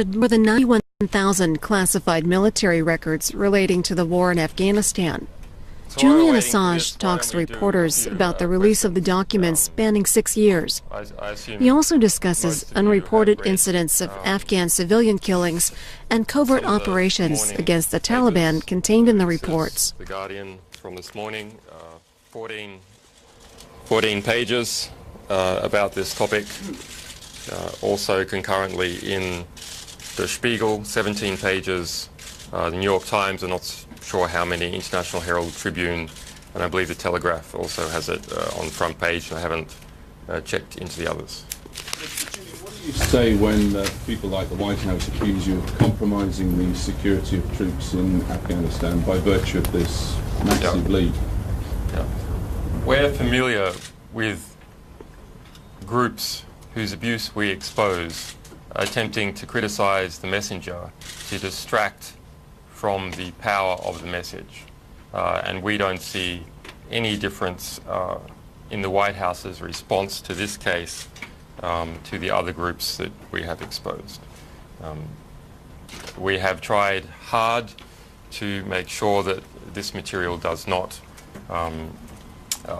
more than 91,000 classified military records relating to the war in Afghanistan. Julian Assange talks to reporters about the release of the documents spanning 6 years. He also discusses unreported incidents of Afghan civilian killings and covert operations against the Taliban contained in the reports. The Guardian from this morning, 14 pages about this topic. Also concurrently in the Spiegel, 17 pages. The New York Times, I'm not sure how many, International Herald Tribune, and I believe the Telegraph also has it on the front page, and I haven't checked into the others. What do you say when people like the White House accuse you of compromising the security of troops in Afghanistan by virtue of this massive leak? Yeah. We're familiar with groups whose abuse we expose, attempting to criticize the messenger, to distract from the power of the message. And we don't see any difference in the White House's response to this case to the other groups that we have exposed. We have tried hard to make sure that this material does not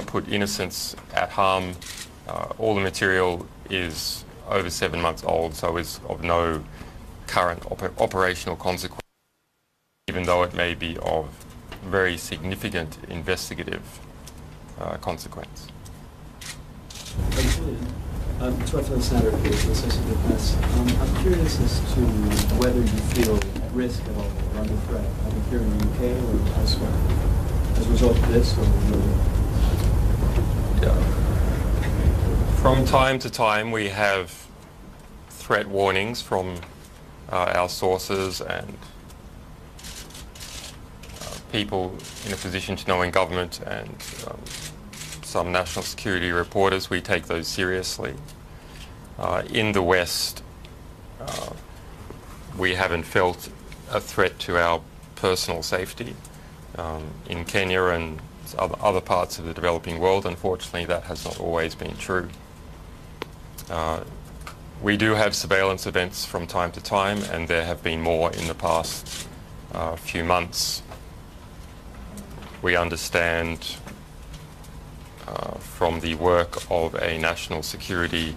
put innocents at harm. All the material is over 7 months old, so is of no current operational consequence, even though it may be of very significant investigative consequence. I'm curious as to whether you feel at risk at all or under threat, either here in the UK or elsewhere, as a result of this or Yeah. From time to time we have threat warnings from our sources and people in a position to know in government and some national security reporters. We take those seriously. In the West, we haven't felt a threat to our personal safety. In Kenya and other parts of the developing world, unfortunately, that has not always been true. We do have surveillance events from time to time, and there have been more in the past few months. We understand from the work of a national security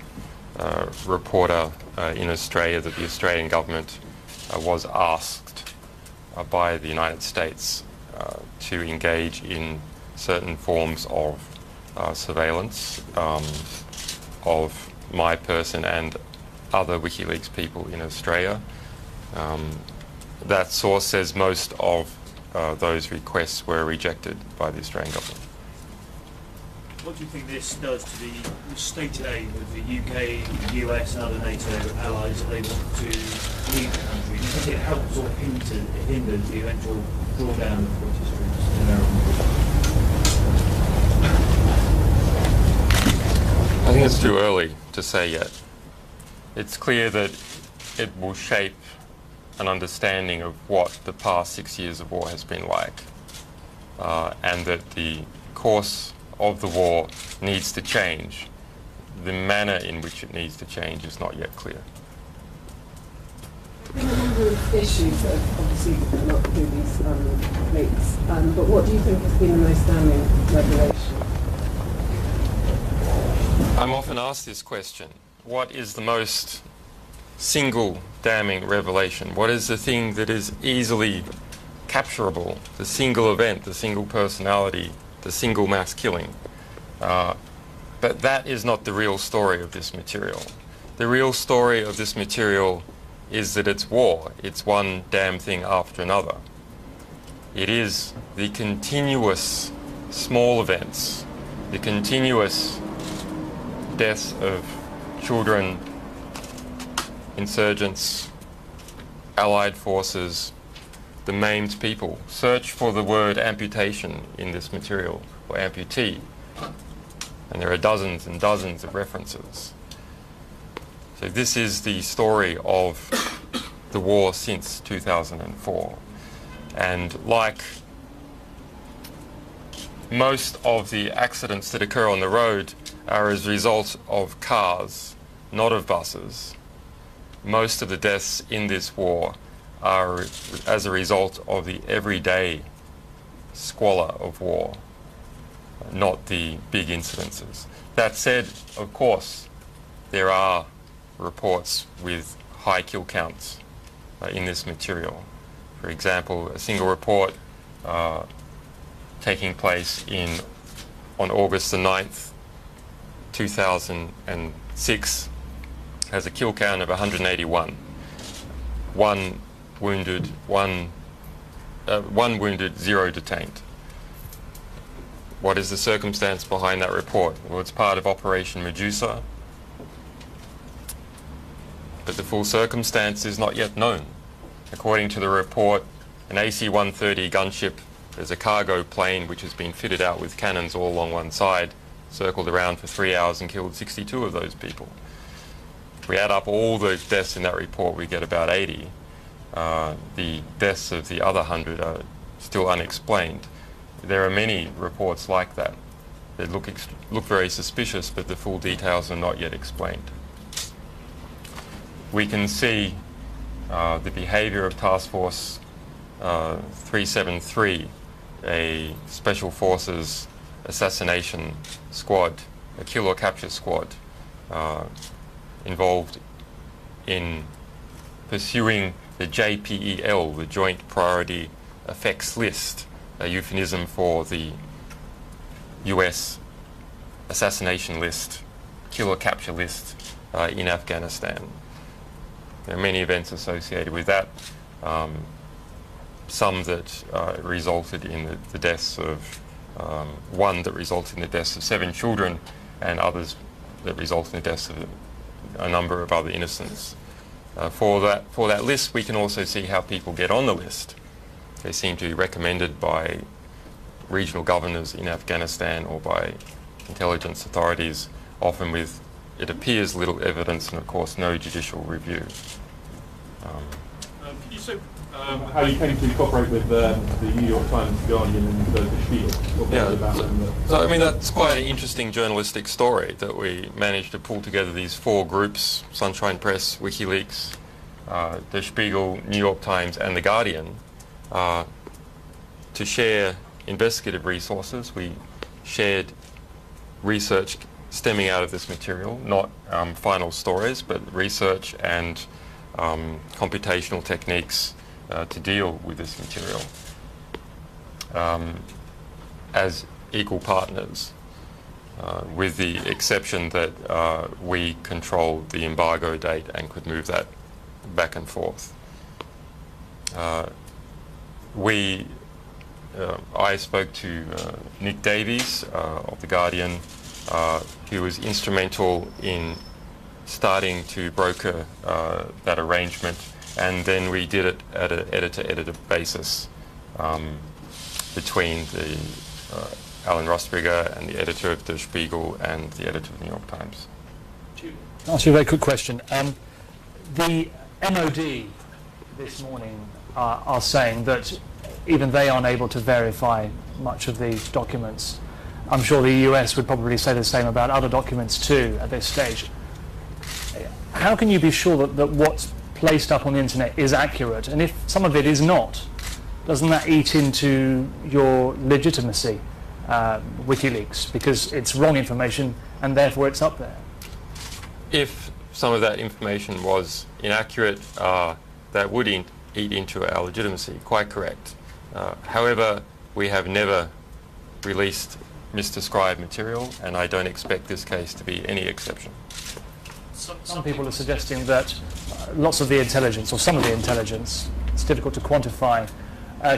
reporter in Australia that the Australian government was asked by the United States to engage in certain forms of surveillance of my person and other WikiLeaks people in Australia. That source says most of those requests were rejected by the Australian government. What do you think this does to the stated aim of the UK, the US and other NATO allies that they want to leave the country? Do you think it helps or hinders the eventual drawdown of British troops in American? I think it's too early to say yet. It's clear that it will shape an understanding of what the past 6 years of war has been like, and that the course of the war needs to change. The manner in which it needs to change is not yet clear. There have been a number of issues that have obviously come up through these leaks, but what do you think has been the most damning revelation? I'm often asked this question. What is the most single damning revelation? What is the thing that is easily capturable? The single event, the single personality, the single mass killing. But that is not the real story of this material. The real story of this material is that it's war. It's one damn thing after another. It is the continuous small events, the continuous deaths of children, insurgents, allied forces, the maimed people. Search for the word amputation in this material, or amputee, and there are dozens and dozens of references. So this is the story of the war since 2004. And like most of the accidents that occur on the road are as a result of cars, not of buses. most of the deaths in this war are as a result of the everyday squalor of war, not the big incidences. That said, of course, there are reports with high kill counts in this material. For example, a single report taking place on August the 9th, 2006 has a kill count of 181. One wounded, 0 detained. What is the circumstance behind that report? Well, it's part of Operation Medusa, but the full circumstance is not yet known. According to the report, an AC-130 gunship, there's a cargo plane which has been fitted out with cannons all along one side, circled around for 3 hours and killed 62 of those people. If we add up all the deaths in that report, we get about 80. The deaths of the other 100 are still unexplained. There are many reports like that that look very suspicious, but the full details are not yet explained. We can see the behavior of Task Force 373, a Special Forces assassination squad, a kill or capture squad, involved in pursuing the JPEL, the Joint Priority Effects List, a euphemism for the US assassination list, kill or capture list in Afghanistan. There are many events associated with that, some that resulted in the deaths of, one that resulted in the deaths of 7 children, and others that resulted in the deaths of a number of other innocents. For that list, we can also see how people get on the list. They seem to be recommended by regional governors in Afghanistan or by intelligence authorities, often with, it appears, little evidence and, of course, no judicial review. Can you say how you came to cooperate with the New York Times, The Guardian, and the Spiegel? Yeah, so I mean, that's quite an interesting journalistic story that we managed to pull together these 4 groups: Sunshine Press, WikiLeaks, The Spiegel, New York Times, and The Guardian, to share investigative resources. We shared research stemming out of this material, not final stories, but research and computational techniques to deal with this material as equal partners, with the exception that we controlled the embargo date and could move that back and forth. I spoke to Nick Davies of The Guardian, who was instrumental in starting to broker that arrangement, and then we did it at an editor-editor basis between the Alan Rusbriger and the editor of Der Spiegel and the editor of the New York Times. I'll ask you a very quick question. The MOD this morning are saying that even they aren't able to verify much of these documents. I'm sure the US would probably say the same about other documents too at this stage. How can you be sure that what's placed up on the internet is accurate? And if some of it is not, doesn't that eat into your legitimacy, WikiLeaks, because it's wrong information and therefore it's up there? If some of that information was inaccurate, that would eat into our legitimacy, quite correct. However, we have never released misdescribed material, and I don't expect this case to be any exception. Some people are suggesting that lots of the intelligence, or some of the intelligence, it's difficult to quantify,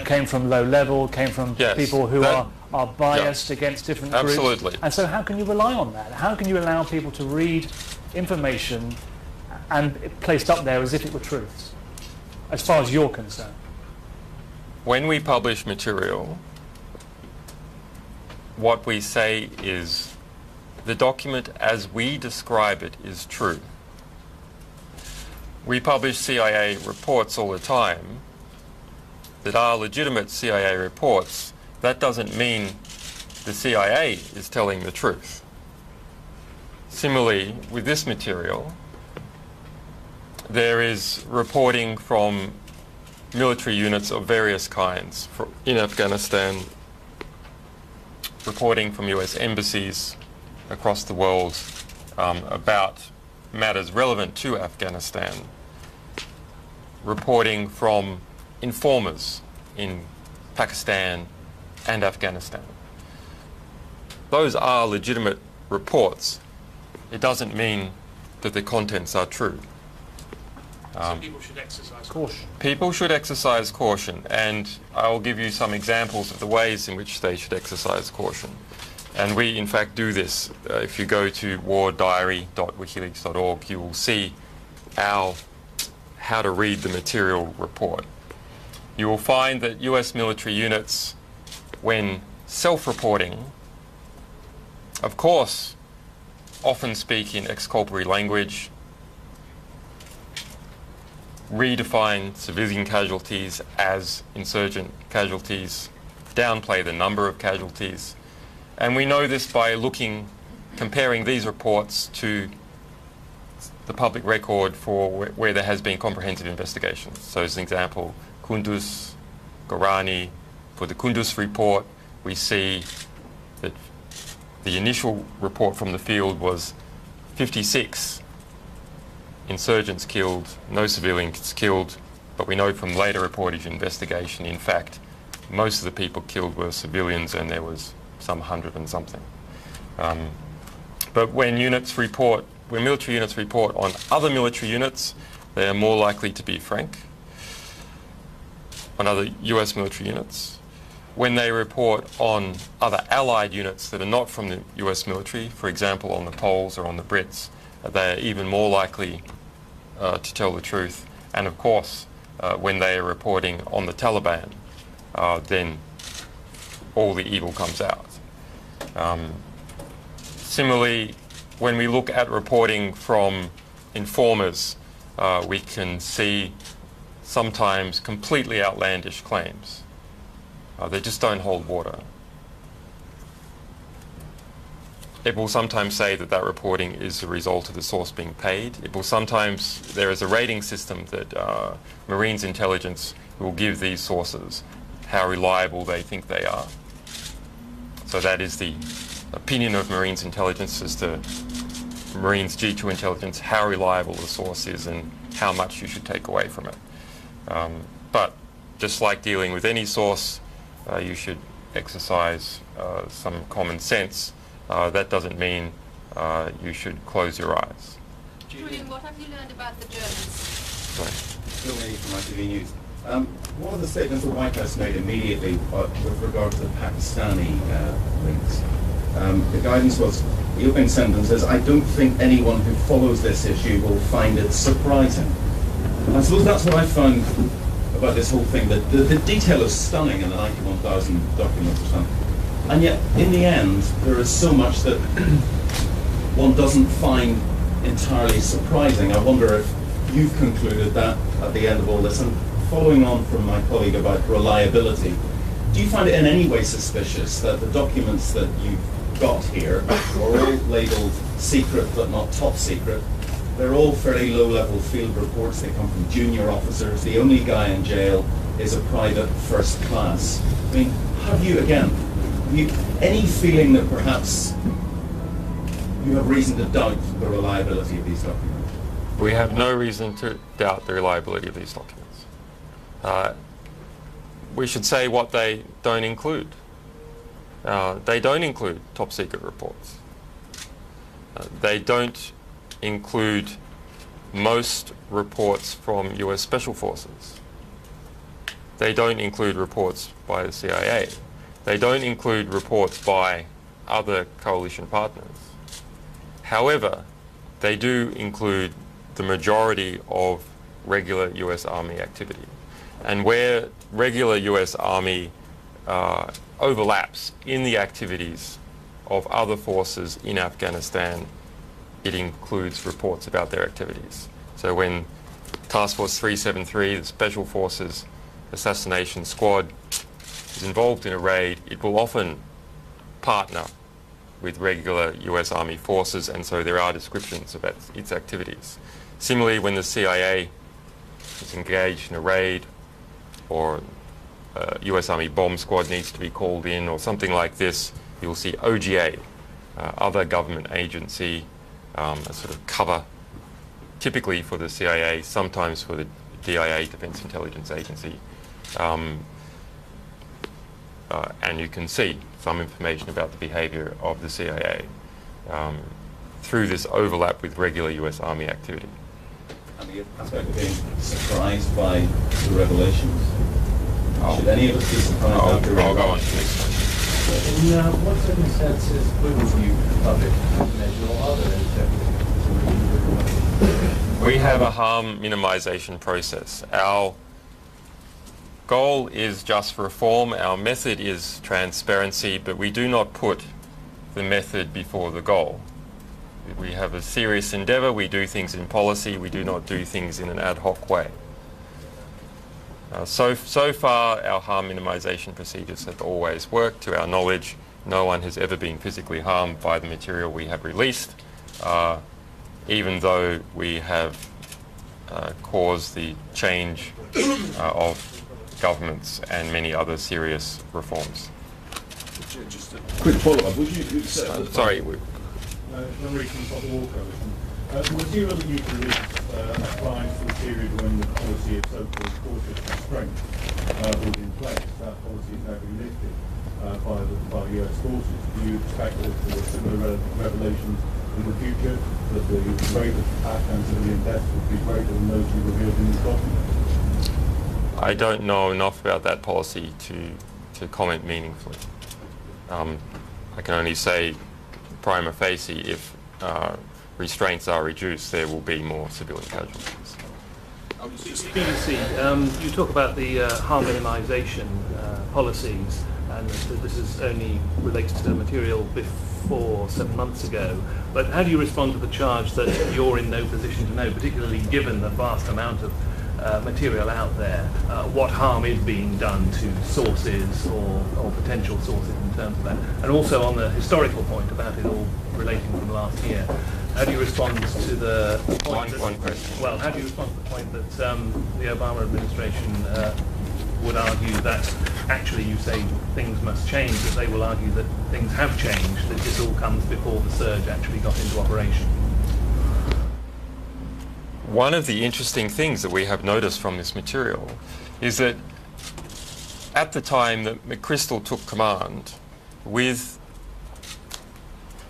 came from low level, came from people who are biased against different groups. Absolutely. And so how can you rely on that? How can you allow people to read information and placed up there as if it were truths, as far as you're concerned? When we publish material, what we say is the document as we describe it is true. We publish CIA reports all the time that are legitimate CIA reports. That doesn't mean the CIA is telling the truth. Similarly, with this material, there is reporting from military units of various kinds in Afghanistan, reporting from US embassies across the world about matters relevant to Afghanistan, reporting from informers in Pakistan and Afghanistan. Those are legitimate reports. It doesn't mean that the contents are true. So people should exercise caution. People should exercise caution, and I'll give you some examples of the ways in which they should exercise caution. And we, in fact, do this. If you go to wardiary.wikileaks.org, you will see how to read the material report. You will find that US military units, when self-reporting, of course, often speak in exculpatory language, redefine civilian casualties as insurgent casualties, downplay the number of casualties. And we know this by comparing these reports to the public record for where there has been comprehensive investigations. So as an example, Kunduz, Gorani. For the Kunduz report, we see that the initial report from the field was 56 insurgents killed, no civilians killed, but we know from later reportage investigation, in fact, most of the people killed were civilians, and there was some 100 and something. But when military units report on other military units, they are more likely to be frank. On other US military units, when they report on other allied units that are not from the US military, for example on the Poles or on the Brits, they are even more likely to tell the truth. And of course, when they are reporting on the Taliban, then all the evil comes out. Similarly, when we look at reporting from informers, we can see sometimes completely outlandish claims. They just don't hold water. It will sometimes say that that reporting is a result of the source being paid. It will sometimes, there is a rating system that Marines intelligence will give these sources how reliable they think they are. So that is the opinion of Marines intelligence as to Marines G2 intelligence, how reliable the source is and how much you should take away from it. But just like dealing with any source, you should exercise some common sense. That doesn't mean you should close your eyes. Julian, what have you learned about the Germans? Sorry. Still Lee from ITV News. One of the statements the White House made immediately with regard to the Pakistani links, the guidance was, the opening sentence says, "I don't think anyone who follows this issue will find it surprising." And I suppose that's what I found about this whole thing, that the detail is stunning in the 91,000 documents or something. And yet, in the end, there is so much that one doesn't find entirely surprising. I wonder if you've concluded that at the end of all this. And following on from my colleague about reliability, do you find it in any way suspicious that the documents that you've got here are all labelled secret but not top secret? They're all fairly low-level field reports. They come from junior officers. The only guy in jail is a private first class. I mean, have you any feeling that perhaps you have reason to doubt the reliability of these documents? We have no reason to doubt the reliability of these documents. We should say what they don't include. They don't include top secret reports. They don't include most reports from US Special Forces. They don't include reports by the CIA. They don't include reports by other coalition partners. However, they do include the majority of regular US Army activity. And where regular US Army overlaps in the activities of other forces in Afghanistan, it includes reports about their activities. So when Task Force 373, the Special Forces Assassination Squad, is involved in a raid, it will often partner with regular US Army forces, and so there are descriptions about its activities. Similarly, when the CIA is engaged in a raid, or a US Army bomb squad needs to be called in, or something like this, you'll see OGA, other government agency, a sort of cover, typically for the CIA, sometimes for the DIA, Defense Intelligence Agency. And you can see some information about the behavior of the CIA through this overlap with regular US Army activity. And the aspect of being surprised by the revelations? Should any of us be surprised after I'll go on to the next question. In what circumstances wouldn't you publish information, or are there any? We have a harm minimization process. Our goal is just reform. Our method is transparency, but we do not put the method before the goal. We have a serious endeavor. We do things in policy. We do not do things in an ad hoc way. So far, our harm minimization procedures have always worked. To our knowledge, no one has ever been physically harmed by the material we have released, even though we have caused the change of governments and many other serious reforms. Just a quick follow-up. Would you sorry. The material that you released applies to the period when the policy of so-called cautious restraint was in place. That policy is now being lifted by US forces. Do you expect that there are similar revelations in the future, that the rate of Afghan civilian deaths would be greater than those you revealed in this document? I don't know enough about that policy to comment meaningfully. I can only say prima facie, if restraints are reduced, there will be more civilian casualties. BBC, you talk about the harm minimisation policies, and this is only relates to the material before 7 months ago. But how do you respond to the charge that you're in no position to know, particularly given the vast amount of material out there, what harm is being done to sources or potential sources in terms of that? And also on the historical point about it all relating from last year, how do you respond to the point one question. Well, how do you respond to the point that the Obama administration would argue that actually you say things must change, that they will argue that things have changed, that this all comes before the surge actually got into operation? One of the interesting things that we have noticed from this material is that at the time that McChrystal took command, with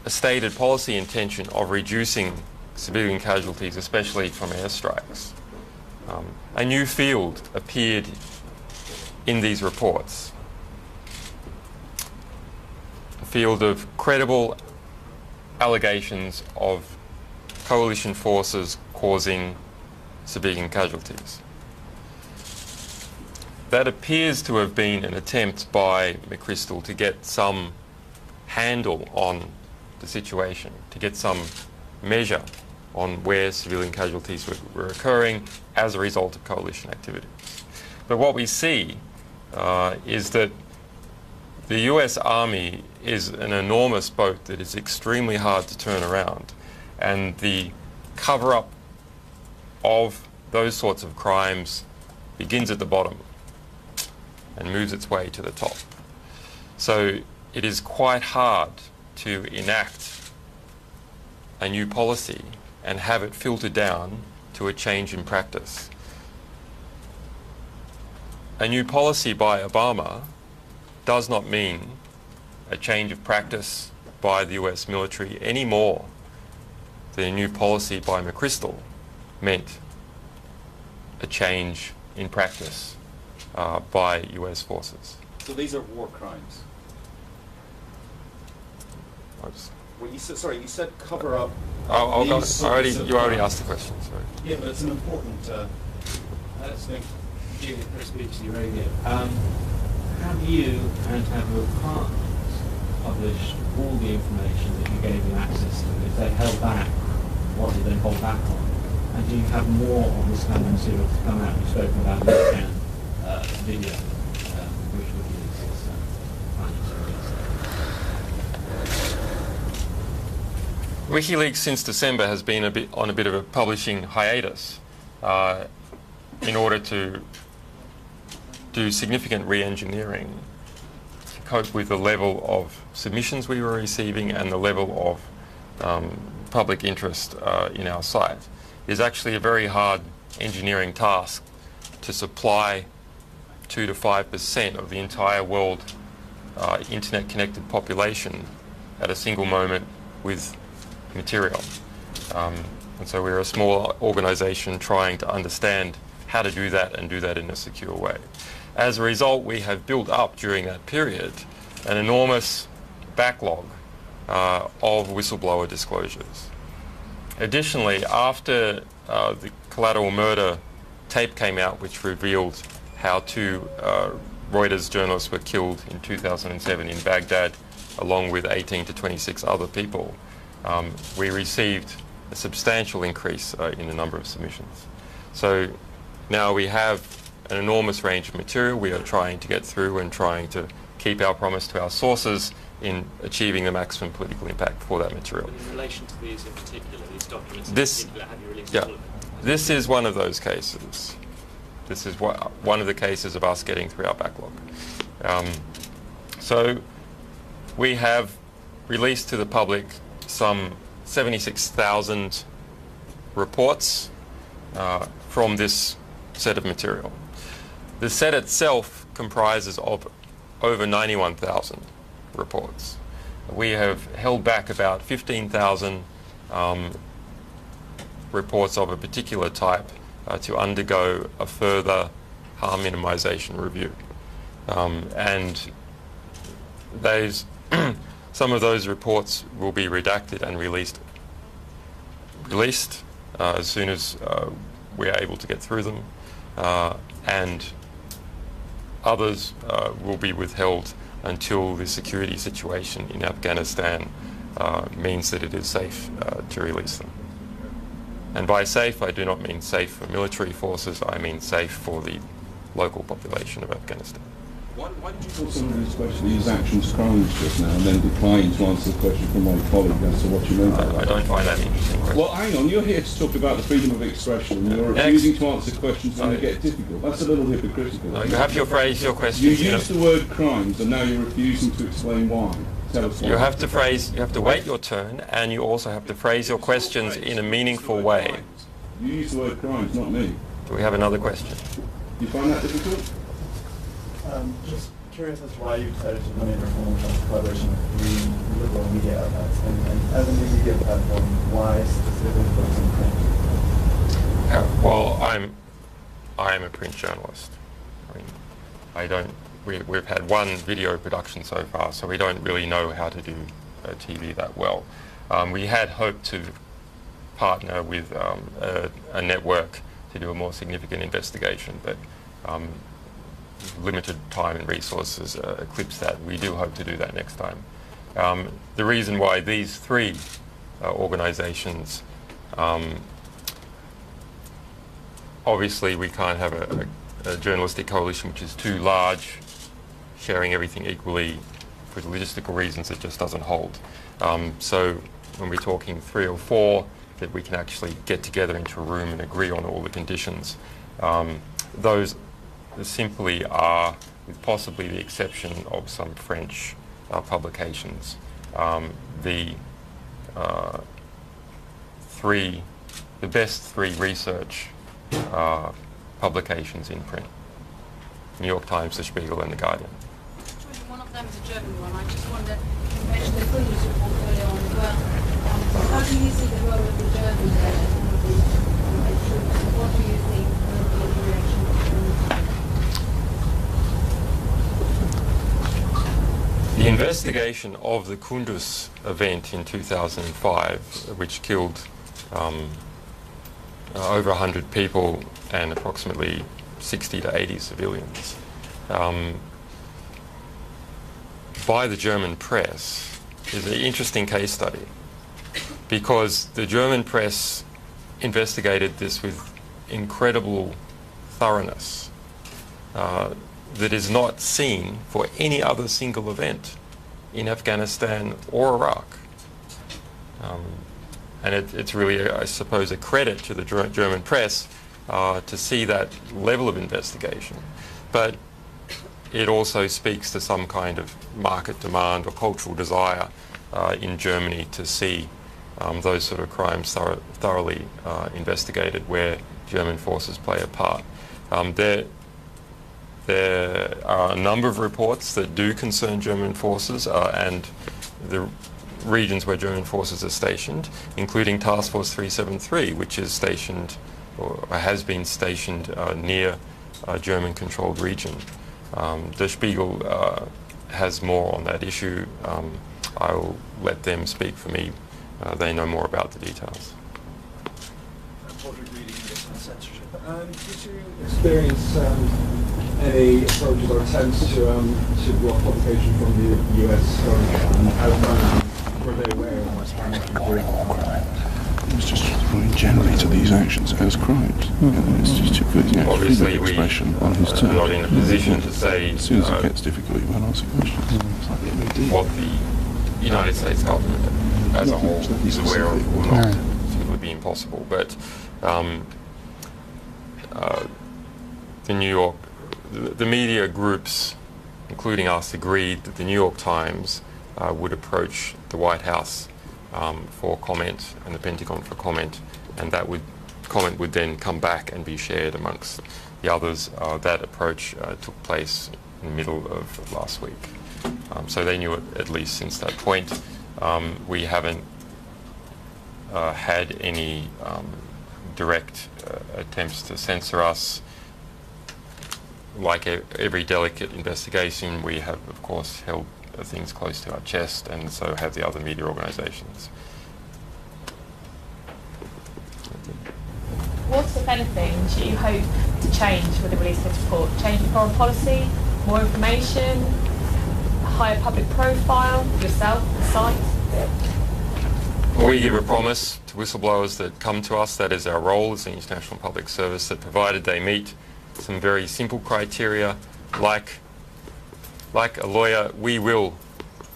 a stated policy intention of reducing civilian casualties, especially from airstrikes, a new field appeared in these reports. A field of credible allegations of coalition forces causing civilian casualties. That appears to have been an attempt by McChrystal to get some handle on the situation, to get some measure on where civilian casualties were occurring as a result of coalition activities. But what we see is that the US Army is an enormous boat that is extremely hard to turn around, and the cover-up of those sorts of crimes begins at the bottom and moves its way to the top. So it is quite hard to enact a new policy and have it filter down to a change in practice. A new policy by Obama does not mean a change of practice by the US military any more than a new policy by McChrystal meant a change in practice by US forces. So these are war crimes? Well, you said cover up. You already asked the question. Sorry. Yeah, but it's an important thing. Chris BBC Radio. Have you and have your partners published all the information that you gave them access to? If they held back, what did they hold back on? And do you have more of this kind of material to come out? You've spoken about the Afghan video, which WikiLeaks is planning to release. WikiLeaks since December has been on a bit of a publishing hiatus in order to do significant re-engineering to cope with the level of submissions we were receiving and the level of public interest in our site. It's actually a very hard engineering task to supply 2 to 5% of the entire world internet-connected population at a single moment with material. And so we're a small organisation trying to understand how to do that and do that in a secure way. As a result, we have built up during that period an enormous backlog of whistleblower disclosures. Additionally, after the collateral murder tape came out, which revealed how 2 Reuters journalists were killed in 2007 in Baghdad, along with 18 to 26 other people, we received a substantial increase in the number of submissions. So now we have an enormous range of material we are trying to get through and trying to keep our promise to our sources in achieving the maximum political impact for that material. But in relation to these in particular, these documents this, in particular, have you released yeah, all of them? this is one of those cases. This is one of the cases of us getting through our backlog. So we have released to the public some 76,000 reports from this set of material. The set itself comprises of over 91,000 reports. We have held back about 15,000 reports of a particular type to undergo a further harm minimisation review. And those some of those reports will be redacted and released as soon as we are able to get through them, and others will be withheld until the security situation in Afghanistan means that it is safe to release them. And by safe, I do not mean safe for military forces, I mean safe for the local population of Afghanistan. Why did you call some of these questions, these actions crimes just now, and then decline to answer the question from my colleague as to what you meant by that? I don't find that interesting question. Well, hang on, you're here to talk about the freedom of expression, and you're refusing to answer questions when they get difficult. That's a little hypocritical. No, you have your phrase, your question. You used the word crimes, and now you're refusing to explain why. Tell us why. You have to wait your turn, and you also have to phrase your questions in a meaningful way. You used the word crimes, not me. Do we have another question? Do you find that difficult? Just curious as to why you decided to limit your form of collaboration with the liberal media outlets, and as a new media platform, why specifically focus on print? Well, I am a print journalist. I mean, we've had one video production so far, so we don't really know how to do TV that well. We had hoped to partner with a network to do a more significant investigation, but limited time and resources eclipse that. We do hope to do that next time. The reason why these 3 organisations, obviously we can't have a journalistic coalition which is too large, sharing everything equally. For logistical reasons it just doesn't hold. So when we're talking 3 or 4 that we can actually get together into a room and agree on all the conditions, those simply are, with possibly the exception of some French publications, the best 3 research publications in print: New York Times, The Spiegel, and The Guardian. One of them is a German one. I just wonder, you mentioned the Kunduz report earlier on as well. How do you see the role of the Germans there? What do you think will be the reaction of The investigation of the Kunduz event in 2005, which killed over 100 people and approximately 60 to 80 civilians, by the German press is an interesting case study, because the German press investigated this with incredible thoroughness that is not seen for any other single event in Afghanistan or Iraq. and it's really, I suppose, a credit to the German press to see that level of investigation. But it also speaks to some kind of market demand or cultural desire in Germany to see those sort of crimes thoroughly investigated where German forces play a part. There are a number of reports that do concern German forces and the regions where German forces are stationed, including Task Force 373, which is stationed or has been stationed near a German-controlled region. Der Spiegel has more on that issue. I will let them speak for me. They know more about the details. Did you experience any approaches or attempts to block publication from the US government, and how were they aware of how much It was just referring generally to these actions as crimes. It's just too good. Obviously, we expression on his terms. are not in a position to say As soon as it gets difficult, you won't answer questions. It's like the MOD. what the United States government as a whole is aware of or not. It would be impossible. But the New York, the media groups, including us, agreed that the New York Times would approach the White House for comment and the Pentagon for comment, and that comment would then come back and be shared amongst the others. That approach took place in the middle of last week. So they knew it at least since that point. We haven't had any direct attempts to censor us. Like every delicate investigation, we have, of course, held things close to our chest, and so have the other media organisations. What, if anything, do you hope to change with the release of this report? Change in foreign policy, more information, a higher public profile, yourself, the site? We give a promise to whistleblowers that come to us. That is our role as the International Public Service, that provided they meet some very simple criteria, like a lawyer, we will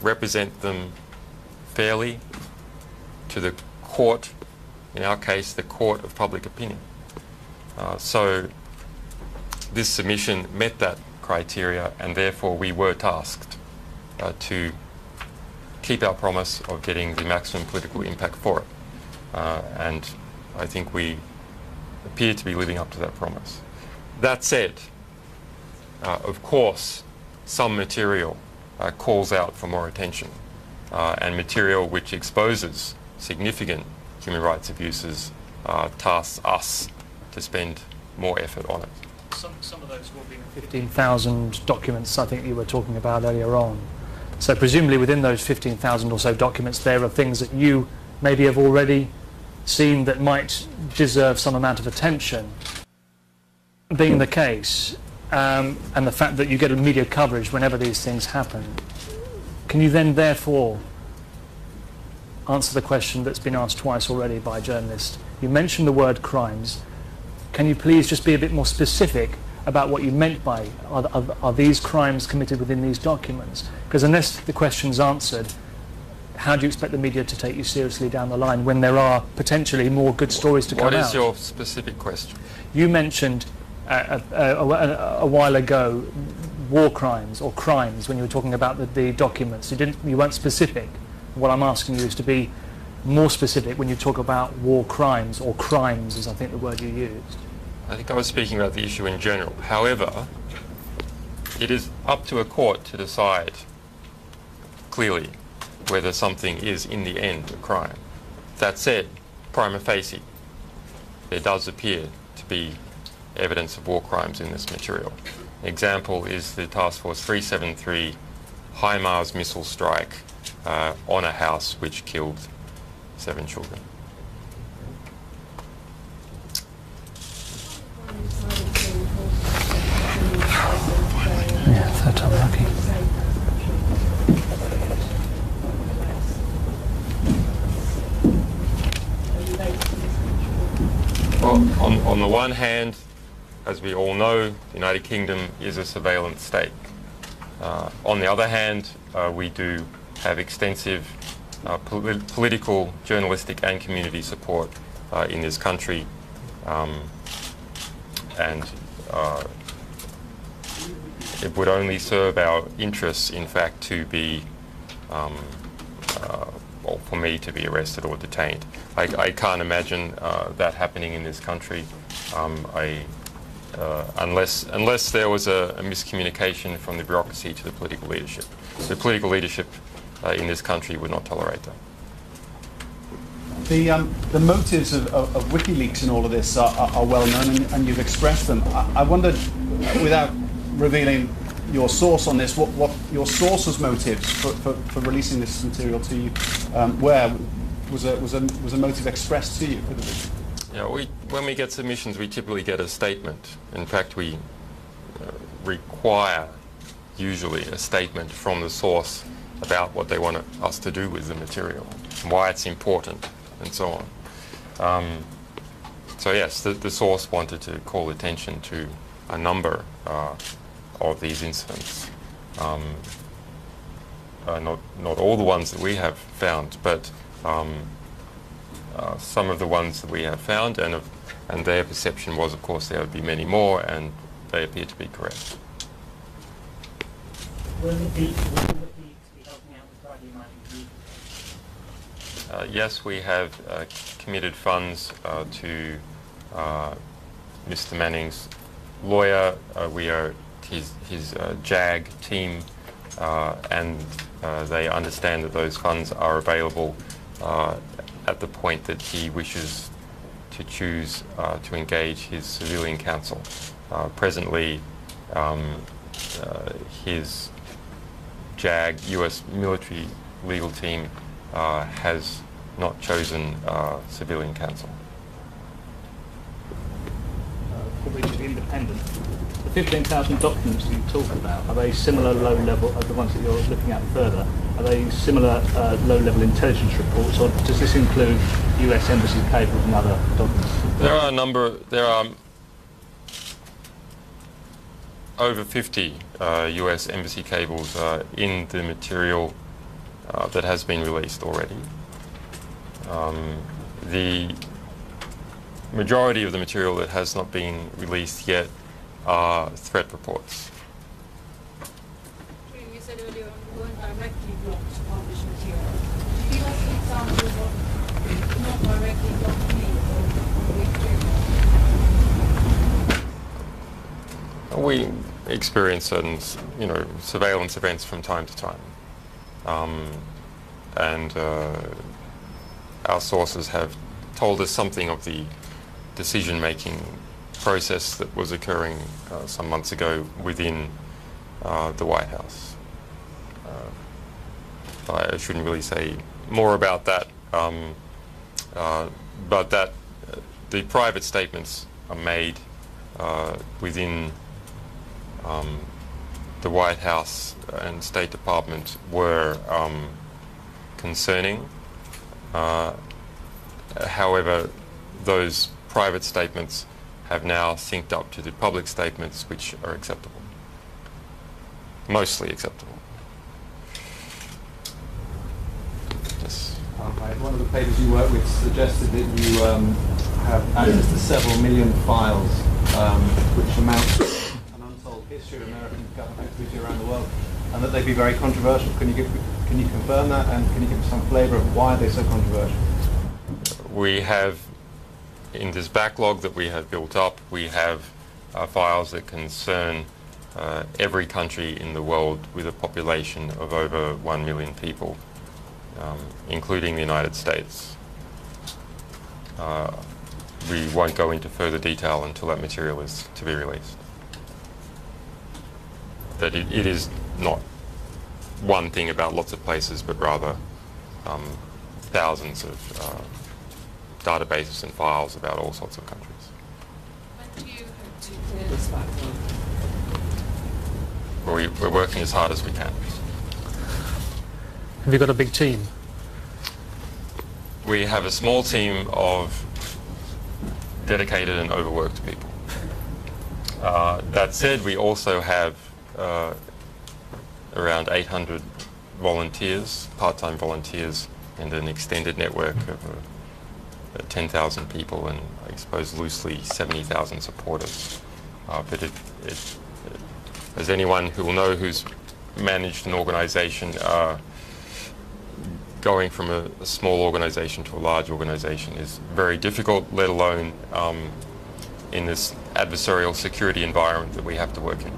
represent them fairly to the court, in our case, the court of public opinion. So this submission met that criteria, and therefore we were tasked to keep our promise of getting the maximum political impact for it. And I think we appear to be living up to that promise. That said, of course, some material calls out for more attention, and material which exposes significant human rights abuses tasks us to spend more effort on it. Some of those will be 15,000 documents I think you were talking about earlier on. So presumably within those 15,000 or so documents there are things that you maybe have already seen that might deserve some amount of attention. Being the case, and the fact that you get media coverage whenever these things happen, can you then therefore answer the question that's been asked twice already by a journalist? You mentioned the word crimes. Can you please just be a bit more specific about what you meant by are these crimes committed within these documents? Because unless the question's answered, how do you expect the media to take you seriously down the line when there are potentially more good stories to come out? What is your specific question? You mentioned a while ago war crimes or crimes when you were talking about the documents. You weren't specific. What I'm asking you is to be more specific when you talk about war crimes, or crimes is I think the word you used. I think I was speaking about the issue in general. However, it is up to a court to decide clearly whether something is in the end a crime. That said, prima facie, there does appear to be evidence of war crimes in this material. An example is the Task Force 373 HIMARS missile strike on a house which killed 7 children. Yeah, third time lucky. Well, on the one hand, as we all know, the United Kingdom is a surveillance state. On the other hand, we do have extensive political, journalistic and community support in this country, and it would only serve our interests, in fact, to be, well, for me to be arrested or detained. I can't imagine that happening in this country, unless there was a miscommunication from the bureaucracy to the political leadership. The political leadership in this country would not tolerate that. The motives of WikiLeaks in all of this are well known, and you've expressed them. I wondered, without revealing your source on this, what your source's motives for releasing this material to you were. Was a motive expressed to you for the release? Yeah, when we get submissions, we typically get a statement. In fact, we require usually a statement from the source about what they want us to do with the material, why it's important, and so on. So yes, the source wanted to call attention to a number of these incidents. Not all the ones that we have found, but some of the ones that we have found, and their perception was, of course, there would be many more, and they appear to be correct. Will WikiLeaks be helping out with Friday Night? Yes, we have committed funds to Mr. Manning's lawyer. We are his JAG team, and they understand that those funds are available at the point that he wishes to choose to engage his civilian counsel. Presently, his JAG, US military legal team, has not chosen civilian counsel. Probably to be independent. The 15,000 documents you talk about, are they similar low level, of the ones that you're looking at further, are they similar low level intelligence reports, or does this include US embassy cables and other documents? There are over 50 US embassy cables in the material that has been released already. The majority of the material that has not been released yet are threat reports. You said earlier on going directly blocked to publish material. Could you give us examples of not directly blocked things? We experience certain, surveillance events from time to time, and our sources have told us something of the decision-making process that was occurring some months ago within the White House. I shouldn't really say more about that, but that the private statements are made within the White House and State Department were concerning. However, those private statements have now synced up to the public statements, which are acceptable, mostly acceptable. Yes. One of the papers you work with suggested that you have access to several million files, which amount to an untold history of American government activity around the world, and that they'd be very controversial. Can you confirm that, and can you give us some flavour of why they're so controversial? We have, in this backlog that we have built up, we have files that concern every country in the world with a population of over 1 million people, including the United States. We won't go into further detail until that material is to be released. That it is not one thing about lots of places, but rather thousands of databases and files about all sorts of countries. When do you hope to clear this backlog? We're working as hard as we can. Have you got a big team? We have a small team of dedicated and overworked people. That said, we also have around 800 volunteers, part-time volunteers, and an extended network of 10,000 people and I suppose loosely 70,000 supporters. But as anyone who will know who's managed an organisation, going from a small organisation to a large organisation is very difficult, let alone in this adversarial security environment that we have to work in.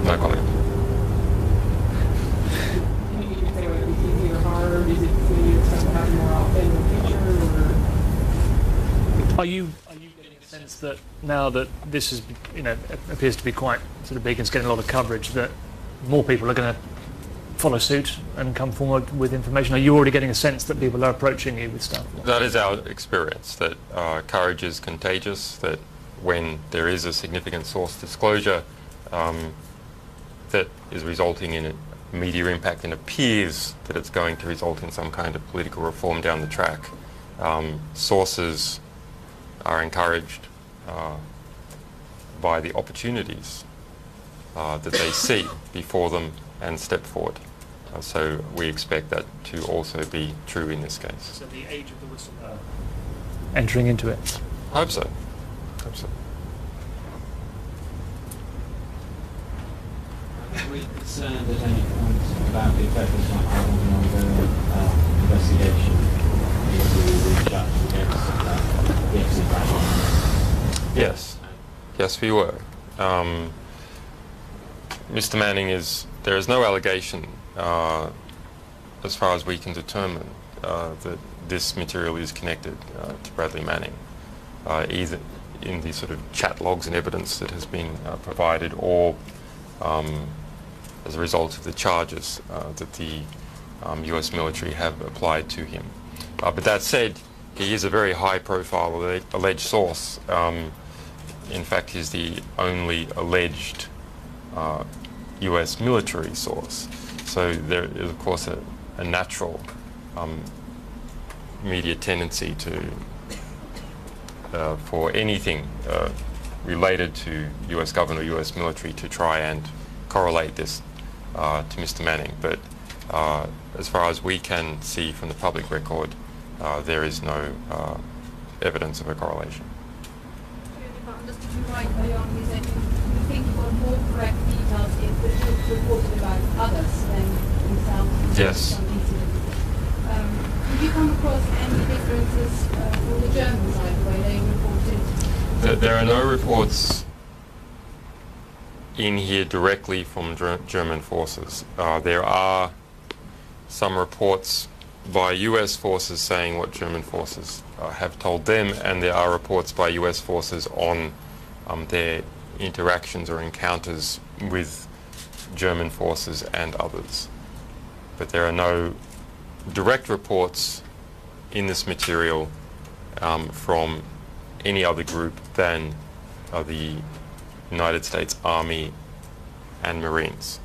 No comment. Are you getting a sense that now that this is, appears to be quite sort of big and it's getting a lot of coverage, that more people are going to follow suit and come forward with information? Are you already getting a sense that people are approaching you with stuff? That is our experience, that courage is contagious, that when there is a significant source disclosure that is resulting in a media impact and appears that it's going to result in some kind of political reform down the track, sources are encouraged by the opportunities that they see before them and step forward. So we expect that to also be true in this case. So the age of the whistleblower entering into it? I hope so. Hope so. Are we concerned at any point about the effect this might have on the ongoing investigation into the charges against the ex-Afghan? Yes. Yes, we were. Mr. Manning there is no allegation, as far as we can determine, that this material is connected to Bradley Manning, either in the sort of chat logs and evidence that has been provided, or as a result of the charges that the US military have applied to him. But that said, he is a very high-profile alleged source. In fact, he's the only alleged US military source. So there is, of course, a natural media tendency for anything related to US government or US military to try and correlate this to Mr. Manning. But as far as we can see from the public record, there is no evidence of a correlation. If I understood you right, Leon, you said you think you've got more correct details if the troops reported about others than themselves? Yes. Did you come across any differences from the German side, the way they reported? There are no reports in here directly from German forces. There are some reports by US forces saying what German forces have told them, and there are reports by US forces on their interactions or encounters with German forces and others. But there are no direct reports in this material from any other group than the United States Army and Marines.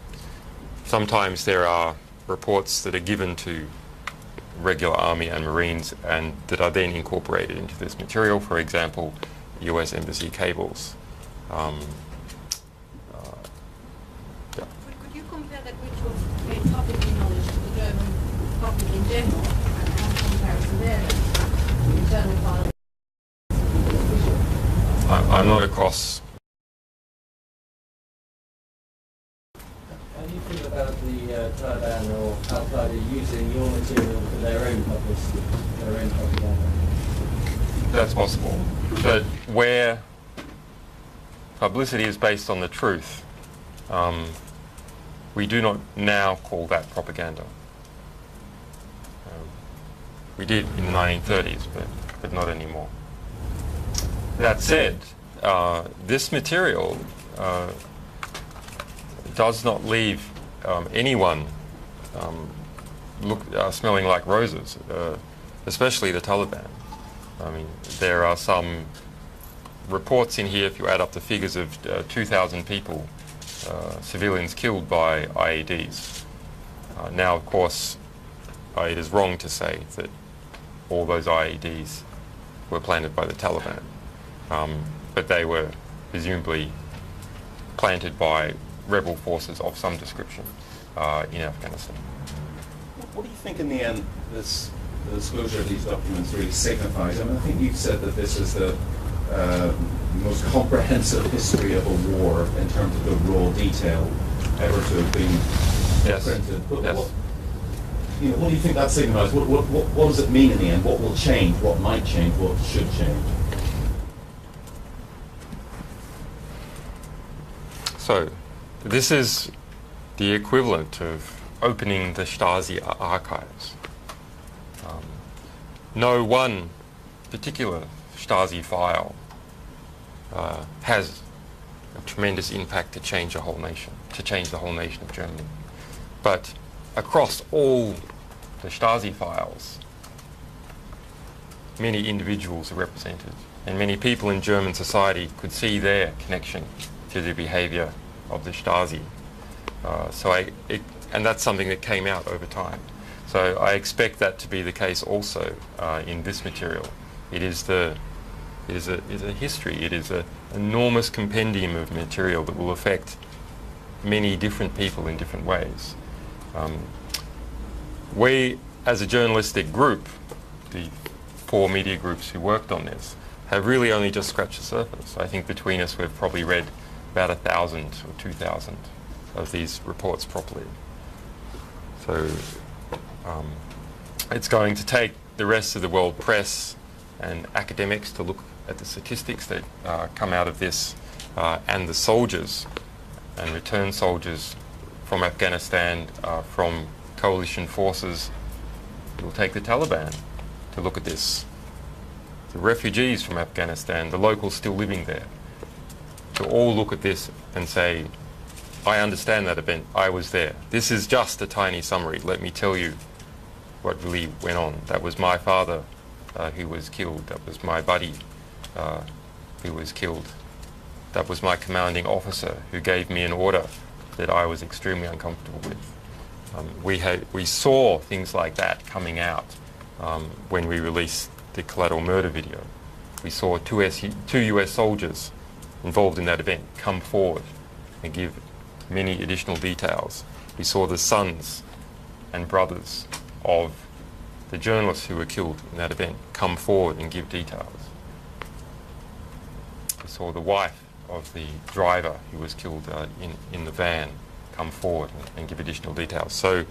Sometimes there are reports that are given to regular Army and Marines and that are then incorporated into this material, for example, US Embassy cables. Could you compare that which was made publicly knowledge to the German public in general, and have a comparison there to the internal file? I'm not across. How do you feel about the Taliban or Al-Qaeda using your material for their own publicity, their own propaganda? That's possible. But where publicity is based on the truth, we do not now call that propaganda. We did in the 1930s, but not anymore. That said, this material does not leave anyone smelling like roses, especially the Taliban. I mean, there are some reports in here, if you add up the figures, of 2,000 people, civilians killed by IEDs. Now, of course, it is wrong to say that all those IEDs were planted by the Taliban. but they were presumably planted by rebel forces of some description in Afghanistan. What do you think in the end the disclosure of these documents really signifies? I mean, I think you've said that this is the most comprehensive history of a war in terms of the raw detail ever to have been printed. But what do you think that signifies? What does it mean in the end? What will change? What might change? What should change? So, this is the equivalent of opening the Stasi archives. No one particular Stasi file has a tremendous impact to change a whole nation, to change the whole nation of Germany. But across all the Stasi files, many individuals are represented, and many people in German society could see their connection to the behaviour of the Stasi. And that's something that came out over time. So I expect that to be the case also in this material. It is a history. It is an enormous compendium of material that will affect many different people in different ways. We, as a journalistic group, the 4 media groups who worked on this, have really only just scratched the surface. I think between us we've probably read about 1,000 or 2,000 of these reports properly. So it's going to take the rest of the world press and academics to look at the statistics that come out of this, and the soldiers and returned soldiers from Afghanistan, from coalition forces. It will take the Taliban to look at this. The refugees from Afghanistan, the locals still living there, to all look at this and say, I understand that event, I was there. This is just a tiny summary. Let me tell you what really went on. That was my father who was killed. That was my buddy who was killed. That was my commanding officer who gave me an order that I was extremely uncomfortable with. We saw things like that coming out when we released the collateral murder video. We saw two US soldiers involved in that event come forward and give many additional details. We saw the sons and brothers of the journalists who were killed in that event come forward and give details. We saw the wife of the driver who was killed in the van come forward and give additional details. So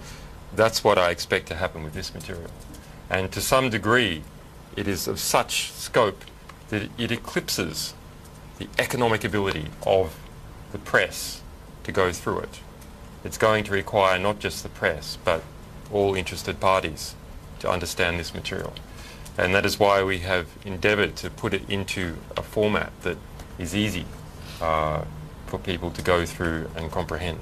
that's what I expect to happen with this material. And to some degree, it is of such scope that it eclipses the economic ability of the press to go through it. It's going to require not just the press, but all interested parties to understand this material. And that is why we have endeavoured to put it into a format that is easy for people to go through and comprehend.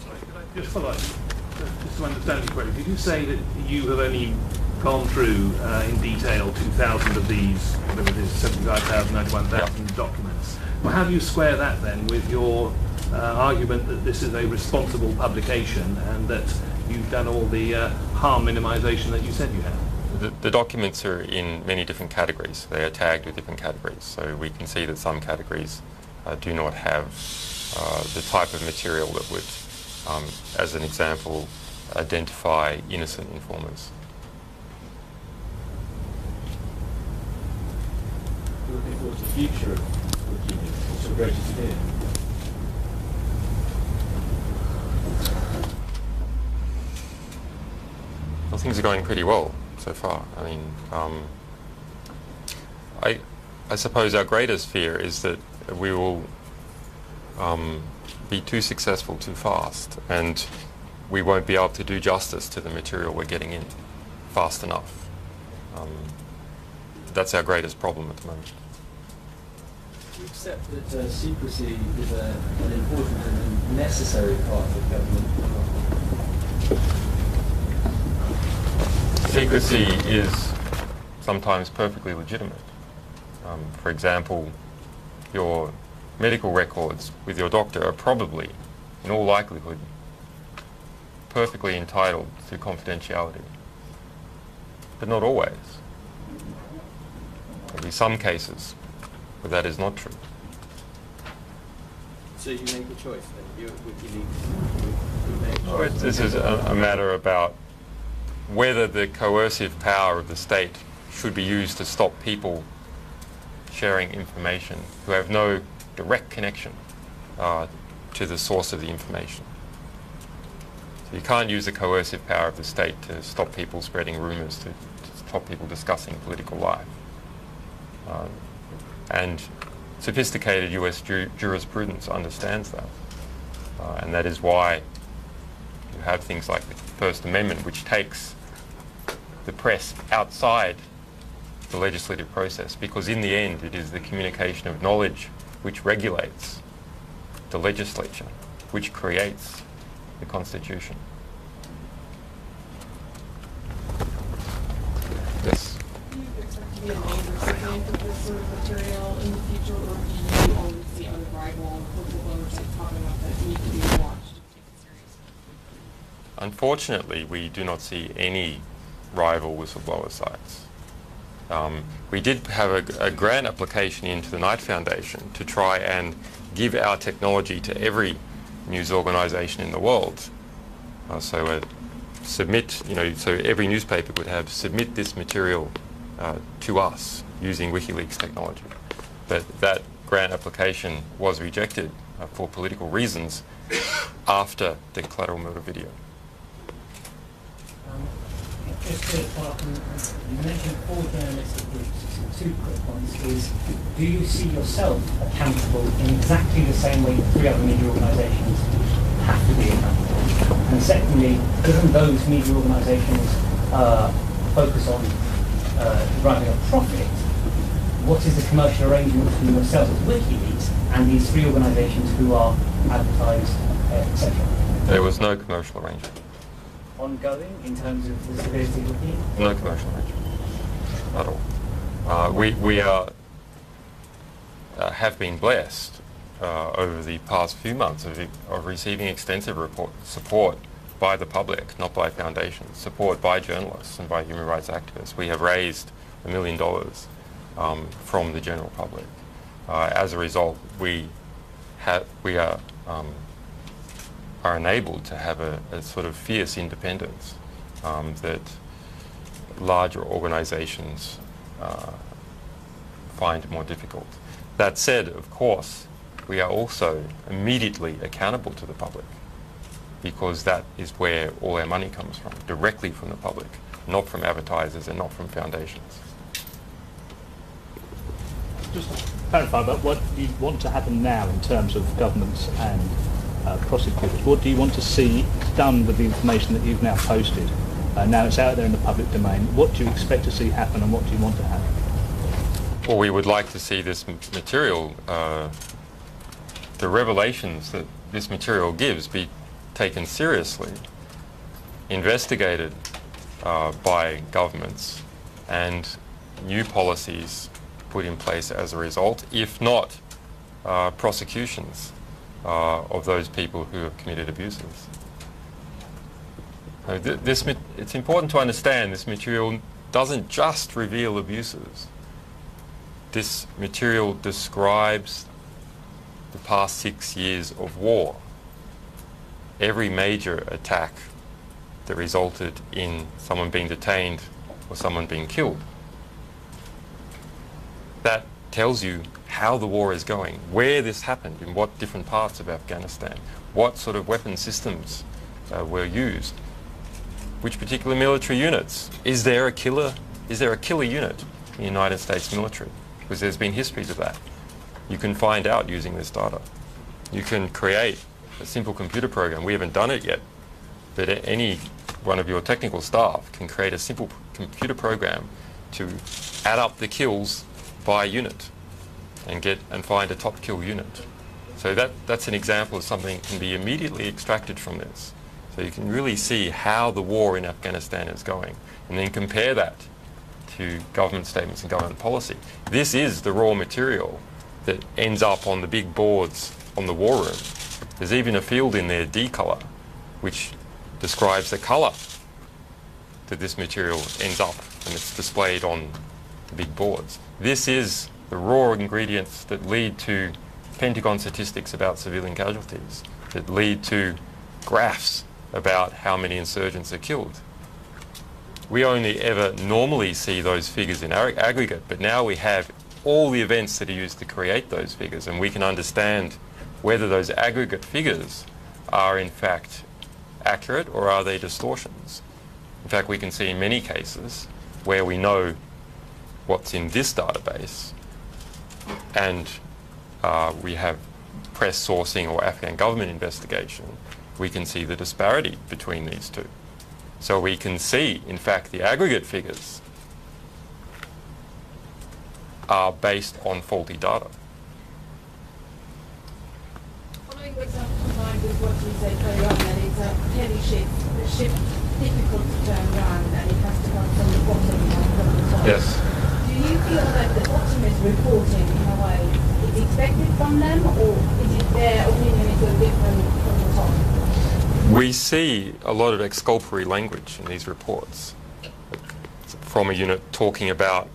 Sorry, could I just follow up? Just to understand you correctly, did you say that you have only gone through in detail 2,000 of these, whatever it is, 75,000, 91,000 documents? Well, how do you square that then with your argument that this is a responsible publication and that you've done all the harm minimisation that you said you had? The documents are in many different categories. They are tagged with different categories. So we can see that some categories do not have the type of material that would, as an example, identify innocent informers. You're looking towards the future of WikiLeaks. What's your greatest fear? Well, things are going pretty well so far. I mean, I suppose our greatest fear is that we will be too successful too fast, and we won't be able to do justice to the material we're getting in fast enough. That's our greatest problem at the moment. Do you accept that secrecy is an important and necessary part of government? Secrecy is sometimes perfectly legitimate. For example, your medical records with your doctor are probably, in all likelihood, perfectly entitled to confidentiality. But not always. There'll be some cases but that is not true. So you make a choice then? You at WikiLeaks you make a choice. This is a matter about whether the coercive power of the state should be used to stop people sharing information who have no direct connection to the source of the information. So you can't use the coercive power of the state to stop people spreading rumours, to stop people discussing political life. And sophisticated US jurisprudence understands that. And that is why you have things like the First Amendment, which takes the press outside the legislative process, because in the end it is the communication of knowledge which regulates the legislature, which creates the Constitution. Yes? Do you expect to be a main recipient of this sort of material in the future, or do you always see unrivaled whistleblowers popping up that need to be watched and taken seriously? Unfortunately, we do not see any rival whistleblower sites. We did have a grant application into the Knight Foundation to try and give our technology to every news organisation in the world. So every newspaper would have submit this material to us using WikiLeaks technology. But that grant application was rejected for political reasons after the collateral murder video. Just to follow up, you mentioned 4 journalistic groups. 2 quick ones is, do you see yourself accountable in exactly the same way that 3 other media organisations have to be accountable? And secondly, given those media organisations focus on driving a profit, what is the commercial arrangement between yourself as WikiLeaks and these 3 organisations who are advertised, etc.? There was no commercial arrangement. Ongoing in terms of the stability of the... No commercial arrangement at all. We have been blessed over the past few months of receiving extensive support by the public, not by foundations, support by journalists and by human rights activists. We have raised $1 million from the general public. As a result, we are enabled to have a sort of fierce independence that larger organisations find more difficult. That said, of course, we are also immediately accountable to the public, because that is where all our money comes from, directly from the public, not from advertisers and not from foundations. Just to clarify about what you want to happen now in terms of governments and prosecutors. What do you want to see done with the information that you've now posted? Now it's out there in the public domain. What do you expect to see happen, and what do you want to happen? Well, we would like to see this material, the revelations that this material gives, be taken seriously, investigated by governments, and new policies put in place as a result, if not prosecutions of those people who have committed abuses. It's important to understand this material doesn't just reveal abuses. This material describes the past 6 years of war. Every major attack that resulted in someone being detained or someone being killed. That tells you how the war is going, where this happened, in what different parts of Afghanistan, what sort of weapon systems were used, which particular military units. Is there a killer unit in the United States military? Because there's been histories of that. You can find out using this data. You can create a simple computer program. We haven't done it yet, but any one of your technical staff can create a simple computer program to add up the kills by unit and find a top kill unit. So that's an example of something that can be immediately extracted from this. So you can really see how the war in Afghanistan is going, and then compare that to government statements and government policy. This is the raw material that ends up on the big boards on the war room. There's even a field in there, D colour, which describes the colour that this material ends up, and it's displayed on the big boards. This is the raw ingredients that lead to Pentagon statistics about civilian casualties, that lead to graphs about how many insurgents are killed. We only ever normally see those figures in aggregate, but now we have all the events that are used to create those figures, and we can understand whether those aggregate figures are in fact accurate or are they distortions. In fact, we can see in many cases where we know what's in this database and we have press sourcing or Afghan government investigation, we can see the disparity between these two. So we can see, in fact, the aggregate figures are based on faulty data. Following the example combined with what you said earlier on, that it's a heavy ship, the ship difficult to turn around and it has to come from the bottom and from the top. Yes. Do you feel that the bottom is reporting in a way is expected from them, or is it their opinion is a different from the top? We see a lot of exculpatory language in these reports from a unit talking about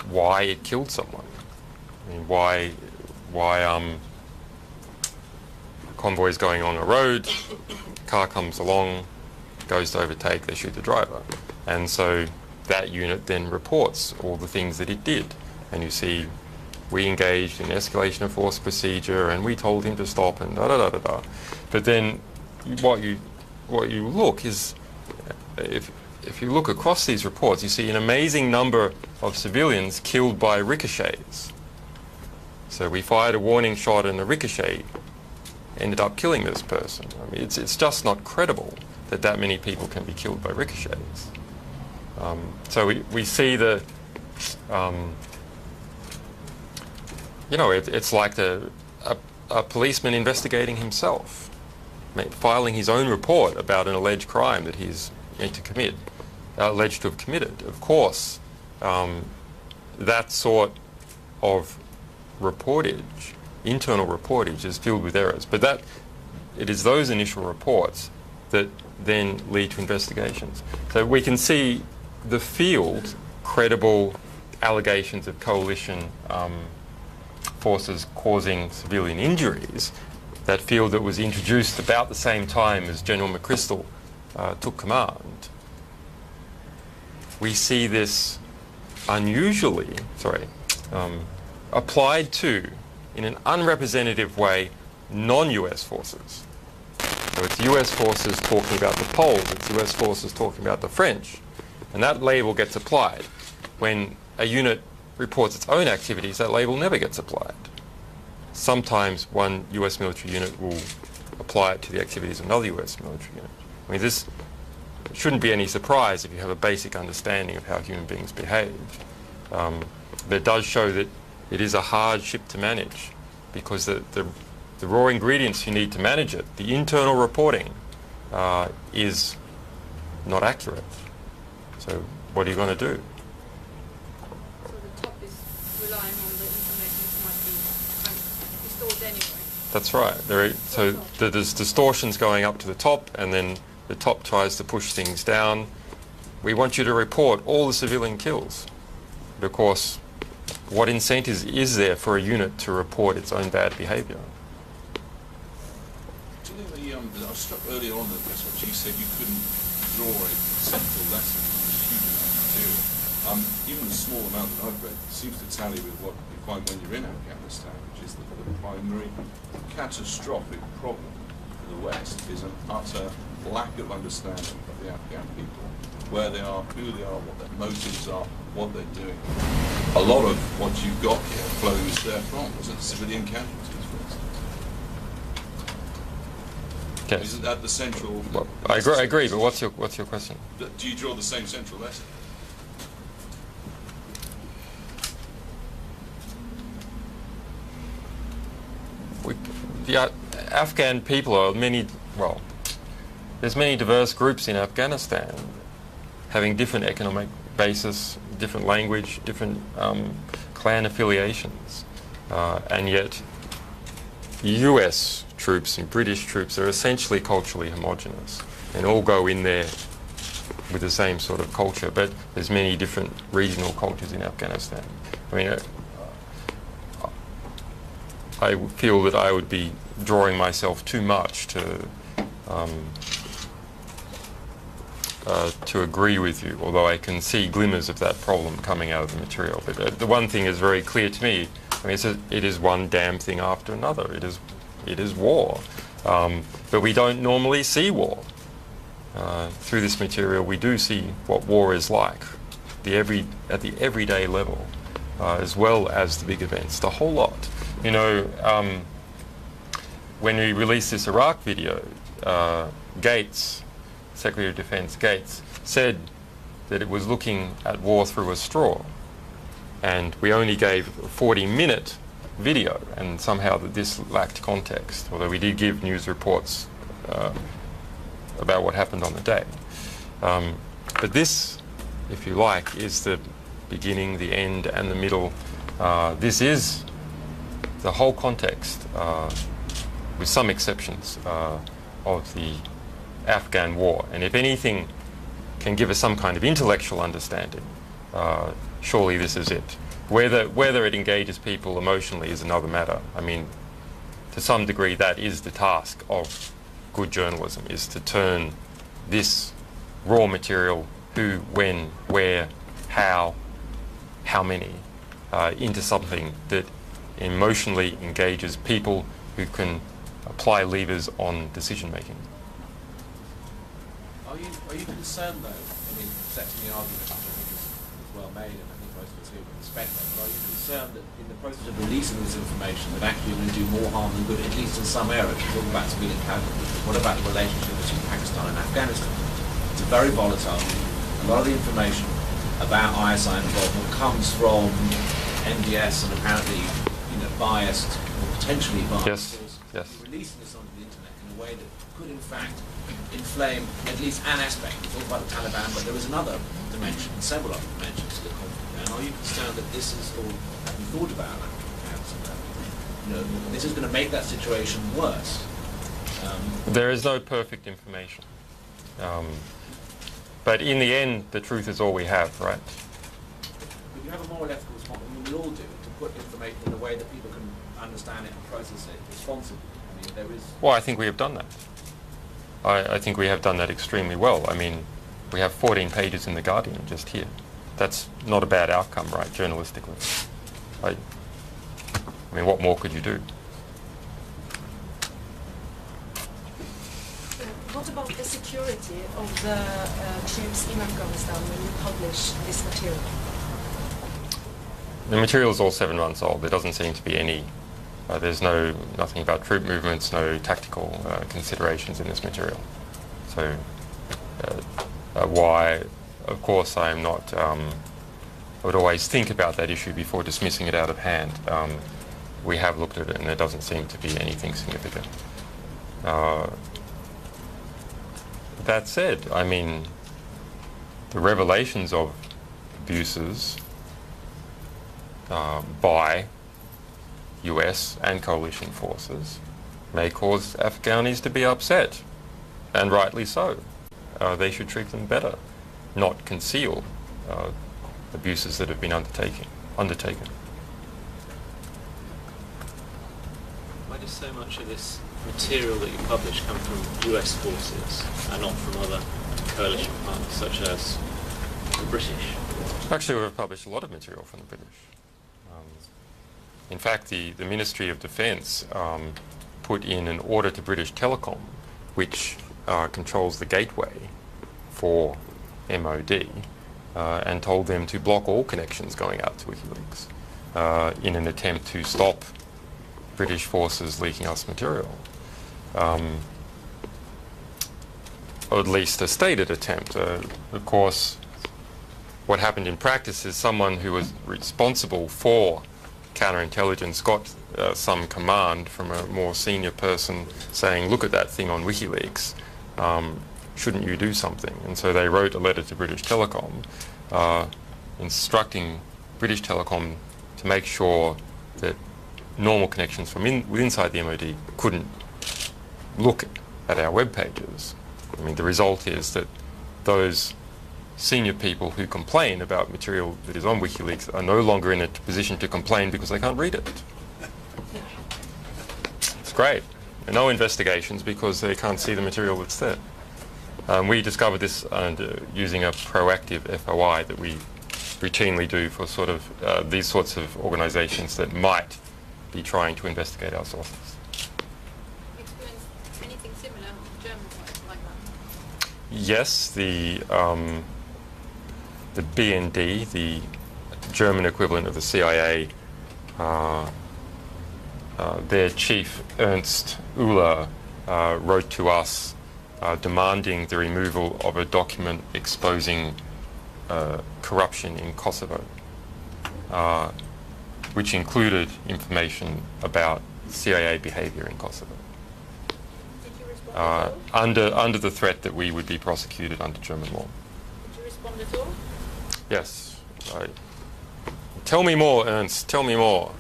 why it killed someone. I mean, why convoy is going on a road, car comes along, goes to overtake, they shoot the driver. And so that unit then reports all the things that it did. And you see, we engaged in escalation of force procedure and we told him to stop and da-da-da-da-da. But then what you look is, if you look across these reports, you see an amazing number of civilians killed by ricochets. So we fired a warning shot and the ricochet ended up killing this person. I mean, it's just not credible that that many people can be killed by ricochets. So we see the, you know, it's like a policeman investigating himself, filing his own report about an alleged crime that he's alleged to have committed. Of course, that sort of reportage, internal reportage, is filled with errors. But it is those initial reports that then lead to investigations. So we can see the field credible allegations of coalition forces causing civilian injuries. That field that was introduced about the same time as General McChrystal took command. We see this unusually, applied to, in an unrepresentative way, non-US forces. So it's US forces talking about the Poles, it's US forces talking about the French, and that label gets applied. When a unit reports its own activities, that label never gets applied. Sometimes one US military unit will apply it to the activities of another US military unit. I mean, this shouldn't be any surprise if you have a basic understanding of how human beings behave. But it does show that it is a hard ship to manage because the raw ingredients you need to manage it, the internal reporting, is not accurate. So what are you going to do? So the top is relying on the information that might be stored anyway. That's right. So there's distortions going up to the top, and then the top tries to push things down. We want you to report all the civilian kills. But of course, what incentive is there for a unit to report its own bad behaviour? Do you think I was struck earlier on that that's what you said, you couldn't draw a central lesson from this huge amount of material. Even the small amount that I've read seems to tally with what you find when you're in Afghanistan, which is the primary catastrophic problem for the West is an utter lack of understanding of the Afghan people, where they are, who they are, what their motives are, what they're doing. A lot of what you've got here flows therefrom, was it civilian casualties, for instance? Okay. Isn't that the central... Well, I agree, but what's your question? Do you draw the same central lesson? The Afghan people are there's many diverse groups in Afghanistan having different economic basis, different language, different clan affiliations, and yet US troops and British troops are essentially culturally homogenous and all go in there with the same sort of culture, but there's many different regional cultures in Afghanistan. I mean, I feel that I would be drawing myself too much to agree with you, although I can see glimmers of that problem coming out of the material. But the one thing is very clear to me. I mean, it is one damn thing after another. It is war. But we don't normally see war. Through this material, we do see what war is like, at the everyday level, as well as the big events, the whole lot. You know, when we released this Iraq video, Gates, Secretary of Defense Gates, said that it was looking at war through a straw. And we only gave a 40-minute video, and somehow that this lacked context, although we did give news reports about what happened on the day. But this, if you like, is the beginning, the end, and the middle. This is the whole context, with some exceptions, of the Afghan war. And if anything can give us some kind of intellectual understanding, surely this is it. Whether it engages people emotionally is another matter. I mean, to some degree, that is the task of good journalism, is to turn this raw material, who, when, where, how many, into something that emotionally engages people who can apply levers on decision making. Are you concerned though, I mean, accepting the argument which I think is well made, and I think most of us here would respect that, but are you concerned that in the process of releasing this information that actually you're going to do more harm than good, at least in some areas? We're talking about civilian casualties. What about the relationship between Pakistan and Afghanistan? It's very volatile. A lot of the information about ISI involvement comes from NDS and apparently, you know, biased or potentially biased. Yes. You're releasing this onto the internet in a way that could in fact inflame at least an aspect. We talk about the Taliban, but there is another dimension, several other dimensions to the conflict. And are you concerned that this is, or have you thought about that? You know, this is going to make that situation worse? There is no perfect information. But in the end, the truth is all we have, right? But you have a moral ethical responsibility, I mean, we all do, to put information in a way that people can understand it and process it responsibly. I mean, there is... Well, I think we have done that. I think we have done that extremely well. I mean, we have 14 pages in The Guardian just here. That's not a bad outcome, right, journalistically. I mean, what more could you do? What about the security of the troops in Afghanistan when you publish this material? The material is all 7 months old. There doesn't seem to be any... there's nothing about troop movements, no tactical considerations in this material. So why, of course, I am not... I would always think about that issue before dismissing it out of hand. We have looked at it and there doesn't seem to be anything significant. That said, I mean, the revelations of abuses by US and coalition forces may cause Afghanis to be upset, and rightly so. They should treat them better, not conceal abuses that have been undertaken. Why does so much of this material that you publish come from US forces and not from other coalition partners such as the British? Actually, we've published a lot of material from the British. In fact, the Ministry of Defence put in an order to British Telecom, which controls the gateway for MOD, and told them to block all connections going out to WikiLeaks in an attempt to stop British forces leaking us material. Or at least a stated attempt. Of course, what happened in practice is someone who was responsible for counterintelligence got some command from a more senior person saying, look at that thing on WikiLeaks, shouldn't you do something? And so they wrote a letter to British Telecom instructing British Telecom to make sure that normal connections from inside the MOD couldn't look at our web pages. I mean, the result is that those senior people who complain about material that is on WikiLeaks are no longer in a position to complain because they can't read it. It's great. And no investigations because they can't see the material that's there. We discovered this using a proactive FOI that we routinely do for sort of these sorts of organisations that might be trying to investigate our sources. Experienced anything similar German-wise like that? Yes, the BND, the German equivalent of the CIA, their chief Ernst Uller wrote to us demanding the removal of a document exposing corruption in Kosovo, which included information about CIA behaviour in Kosovo. Did you respond at all? Under the threat that we would be prosecuted under German law. Did you respond at all? Yes. Tell me more, Ernst. Tell me more.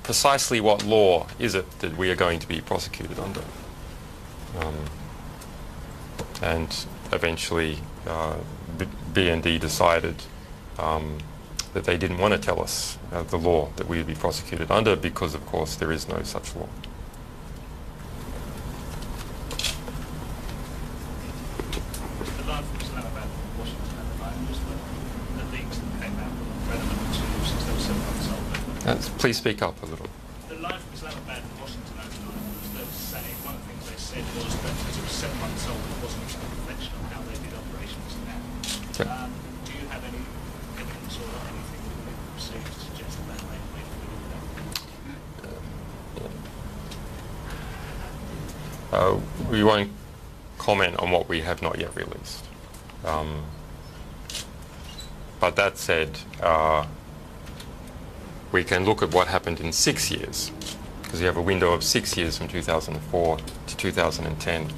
Precisely what law is it that we are going to be prosecuted under? And eventually BND decided that they didn't want to tell us the law that we would be prosecuted under because, of course, there is no such law. The line from Islamabad and Washington at the time was the leaks that came out relevant to since they were 7 months old. Please speak up a little. The line from Islamabad and Washington at the time was they were saying, one of the things they said was that because it was 7 months old, it wasn't a reflection on how they did operations now. Okay. Do you have any evidence or anything that we've received to suggest that that may be that? We won't comment on what we have not yet released. But that said, we can look at what happened in 6 years, because you have a window of 6 years from 2004 to 2010,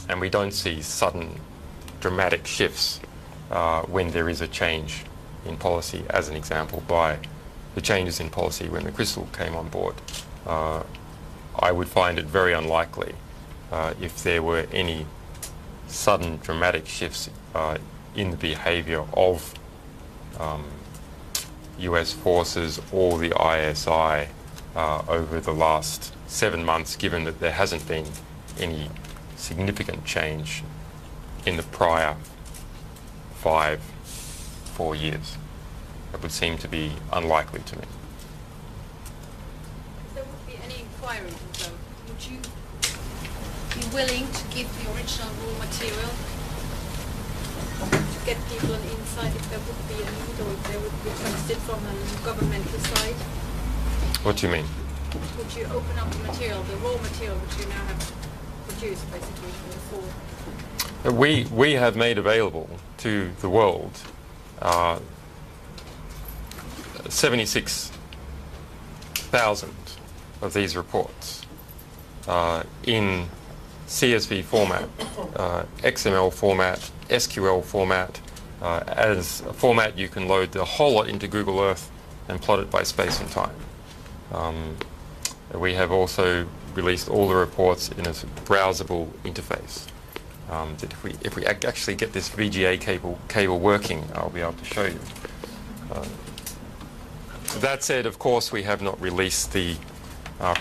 and we don't see sudden dramatic shifts when there is a change in policy, as an example, by the changes in policy when the Crystal came on board. I would find it very unlikely if there were any sudden dramatic shifts in the behaviour of US forces or the ISI over the last 7 months, given that there hasn't been any significant change in the prior 4 years. That would seem to be unlikely to me. If there would be any inquiry, though, would you be willing to give the original raw material to get people on insight if there would be a need or if they would request it from a governmental side? What do you mean? Would you open up the material, the raw material which you now have produced basically in the fall? We have made available to the world 76,000 of these reports in CSV format, XML format, SQL format. As a format, you can load the whole lot into Google Earth and plot it by space and time. We have also released all the reports in a browsable interface. That if we actually get this VGA cable working, I'll be able to show you. That said, of course, we have not released the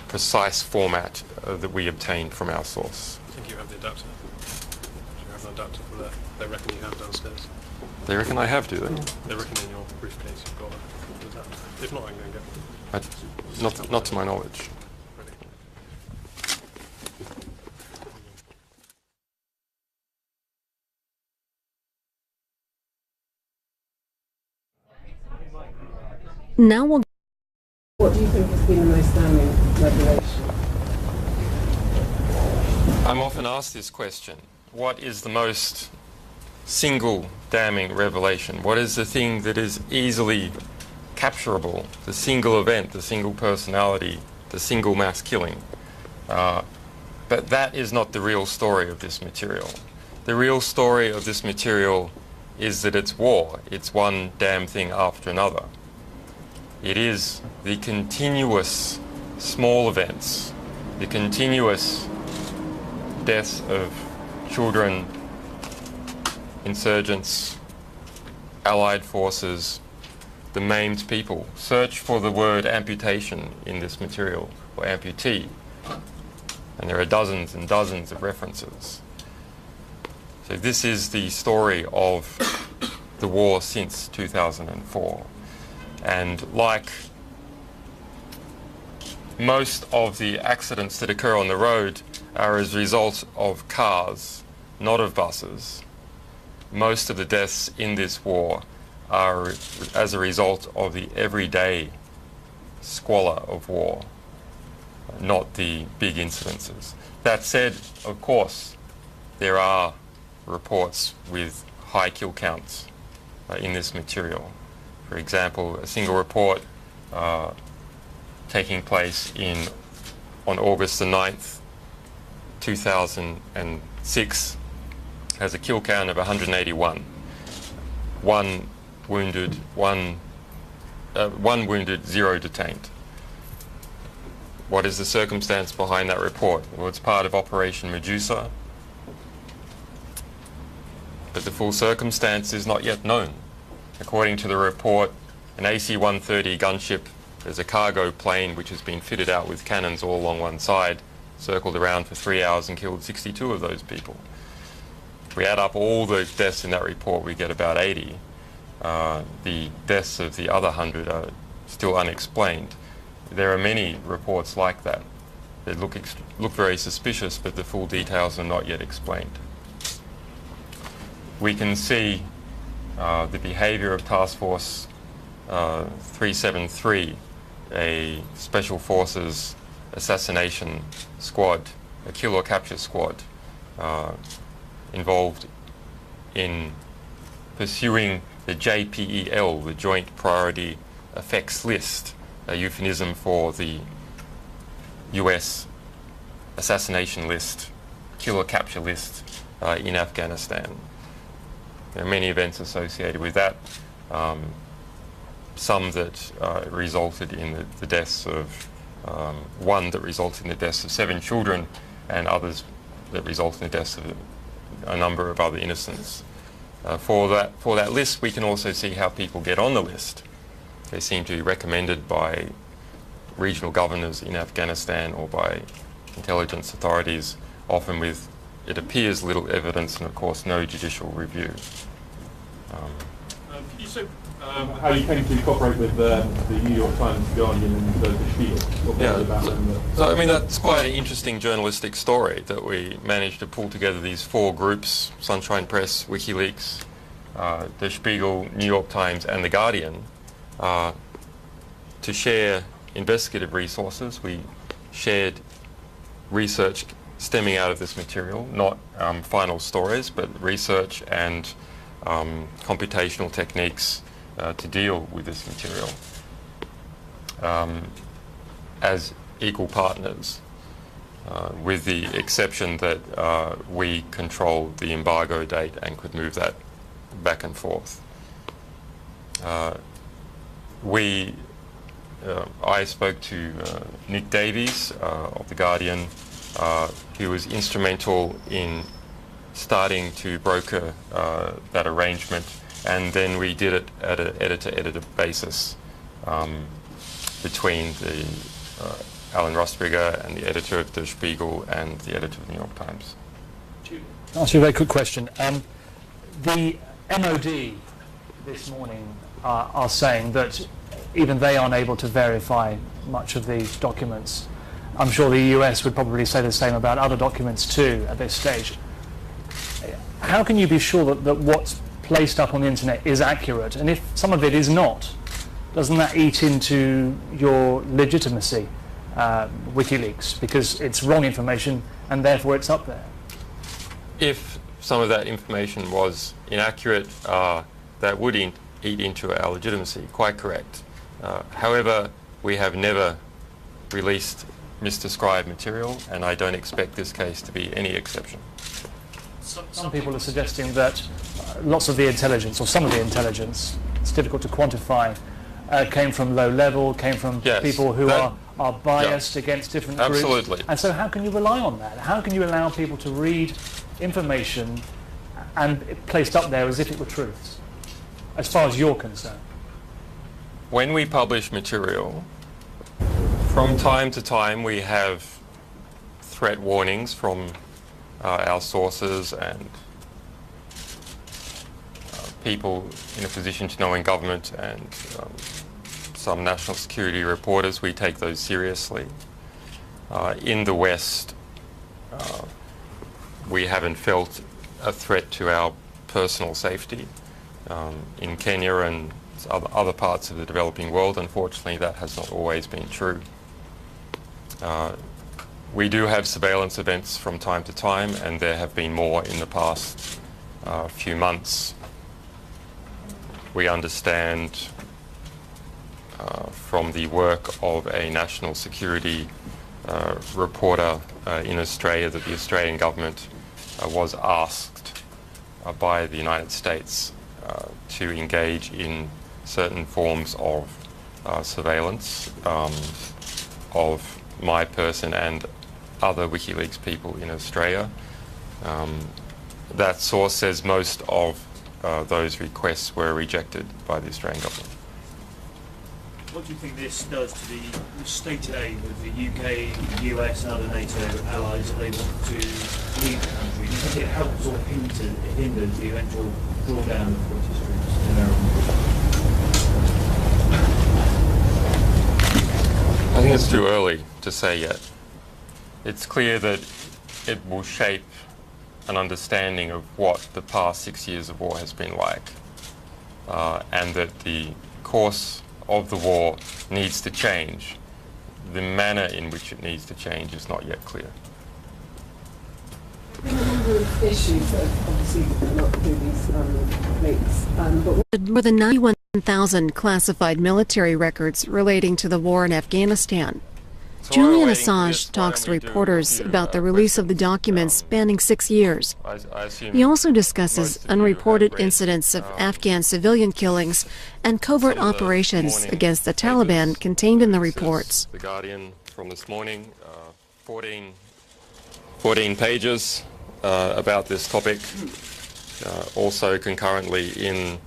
precise format that we obtained from our source. I think you have the adapter. Do you have an adapter for that? They reckon you have downstairs. They reckon I have, do they? They reckon in your briefcase you've got an adapter. If not, I can go and get one. Not to my knowledge. Now we'll. What do you think has been the most damning revelation? I'm often asked this question. What is the most single damning revelation? What is the thing that is easily capturable? The single event, the single personality, the single mass killing. But that is not the real story of this material. The real story of this material is that it's war. It's one damn thing after another. It is the continuous small events, the continuous deaths of children, insurgents, allied forces, the maimed people. Search for the word amputation in this material, or amputee, and there are dozens and dozens of references. So this is the story of the war since 2004. And like most of the accidents that occur on the road are as a result of cars, not of buses. Most of the deaths in this war are as a result of the everyday squalor of war, not the big incidences. That said, of course, there are reports with high kill counts in this material. For example, a single report taking place on August the 9th, 2006 has a kill count of 181. One wounded, 0 detained. What is the circumstance behind that report? Well, it's part of Operation Medusa, but the full circumstance is not yet known. According to the report, an AC-130 gunship, there's a cargo plane which has been fitted out with cannons all along one side, circled around for 3 hours and killed 62 of those people. If we add up all the deaths in that report, we get about 80. The deaths of the other 100 are still unexplained. There are many reports like that. They look very suspicious, but the full details are not yet explained. We can see the behavior of Task Force 373, a Special Forces assassination squad, a kill or capture squad, involved in pursuing the JPEL, the Joint Priority Effects List, a euphemism for the US assassination list, kill or capture list in Afghanistan. There are many events associated with that, some that resulted in the deaths of, one that resulted in the deaths of 7 children, and others that resulted in the deaths of a number of other innocents. For that list, we can also see how people get on the list. They seem to be recommended by regional governors in Afghanistan or by intelligence authorities, often with, it appears, little evidence and, of course, no judicial review. Could you say how you came to cooperate with the New York Times, The Guardian, and the Spiegel? Yeah, so I mean, that's quite an interesting journalistic story that we managed to pull together these 4 groups, Sunshine Press, WikiLeaks, The Spiegel, New York Times, and The Guardian, to share investigative resources. We shared research stemming out of this material, not final stories, but research and computational techniques to deal with this material as equal partners, with the exception that we controlled the embargo date and could move that back and forth. I spoke to Nick Davies of The Guardian, who was instrumental in starting to broker that arrangement, and then we did it at an editor-editor basis between the Alan Rusbriger and the editor of Der Spiegel and the editor of the New York Times. I'll ask you a very quick question. The MOD this morning are saying that even they aren't able to verify much of these documents. I'm sure the US would probably say the same about other documents too at this stage. How can you be sure that what's placed up on the internet is accurate? And if some of it is not, doesn't that eat into your legitimacy, WikiLeaks, because it's wrong information and therefore it's up there? If some of that information was inaccurate, that would eat into our legitimacy, quite correct. However, we have never released misdescribed material, and I don't expect this case to be any exception. Some people are suggesting that lots of the intelligence, or some of the intelligence, it's difficult to quantify, came from low level, came from people who are biased against different groups. Absolutely. And so how can you rely on that? How can you allow people to read information and placed up there as if it were truths, as far as you're concerned? When we publish material, from time to time we have threat warnings from our sources and people in a position to know in government and some national security reporters. We take those seriously. In the West, we haven't felt a threat to our personal safety. In Kenya and other parts of the developing world, unfortunately, that has not always been true. We do have surveillance events from time to time, and there have been more in the past few months. We understand from the work of a national security reporter in Australia that the Australian government was asked by the United States to engage in certain forms of surveillance of my person and other WikiLeaks people in Australia. That source says most of those requests were rejected by the Australian government. What do you think this does to the stated aim of the UK, US and other NATO allies that they want to leave the country? Do you think it helps or hinders the eventual drawdown of British troops in American? I think it's too early to say yet. It's clear that it will shape an understanding of what the past 6 years of war has been like, and that the course of the war needs to change. The manner in which it needs to change is not yet clear. There are a number of issues that obviously not through these links, but more than 91,000 classified military records relating to the war in Afghanistan. Julian Assange talks to reporters about the release of the documents spanning 6 years. He also discusses unreported incidents of Afghan civilian killings and covert operations against the Taliban contained in the reports. The Guardian from this morning, 14 pages about this topic. Also concurrently in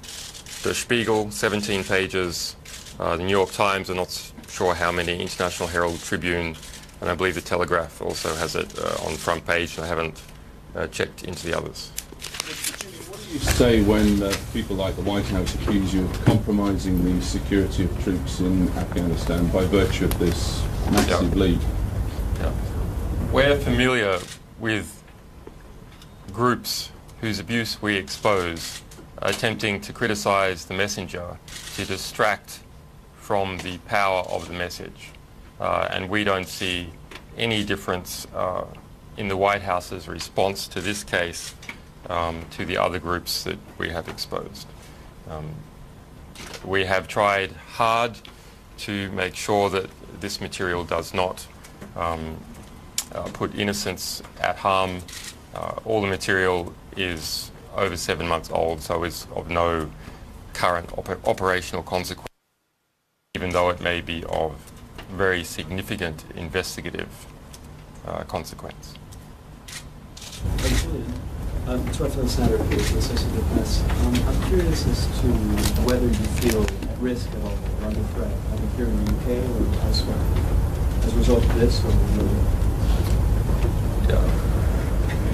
the Spiegel, 17 pages. The New York Times, I'm not sure how many, International Herald Tribune, and I believe the Telegraph also has it on the front page, and I haven't checked into the others. What do you say when people like the White House accuse you of compromising the security of troops in Afghanistan by virtue of this massive leak? Yeah. We're familiar with groups whose abuse we expose, attempting to criticize the messenger, to distract from the power of the message. And we don't see any difference in the White House's response to this case to the other groups that we have exposed. We have tried hard to make sure that this material does not put innocents at harm. All the material is over 7 months old, so is of no current operational consequence, even though it may be of very significant investigative consequence. To reference now report to Associated Press, I'm curious as to whether you feel at risk at all or under threat, either here in the UK or elsewhere, as a result of this or yeah.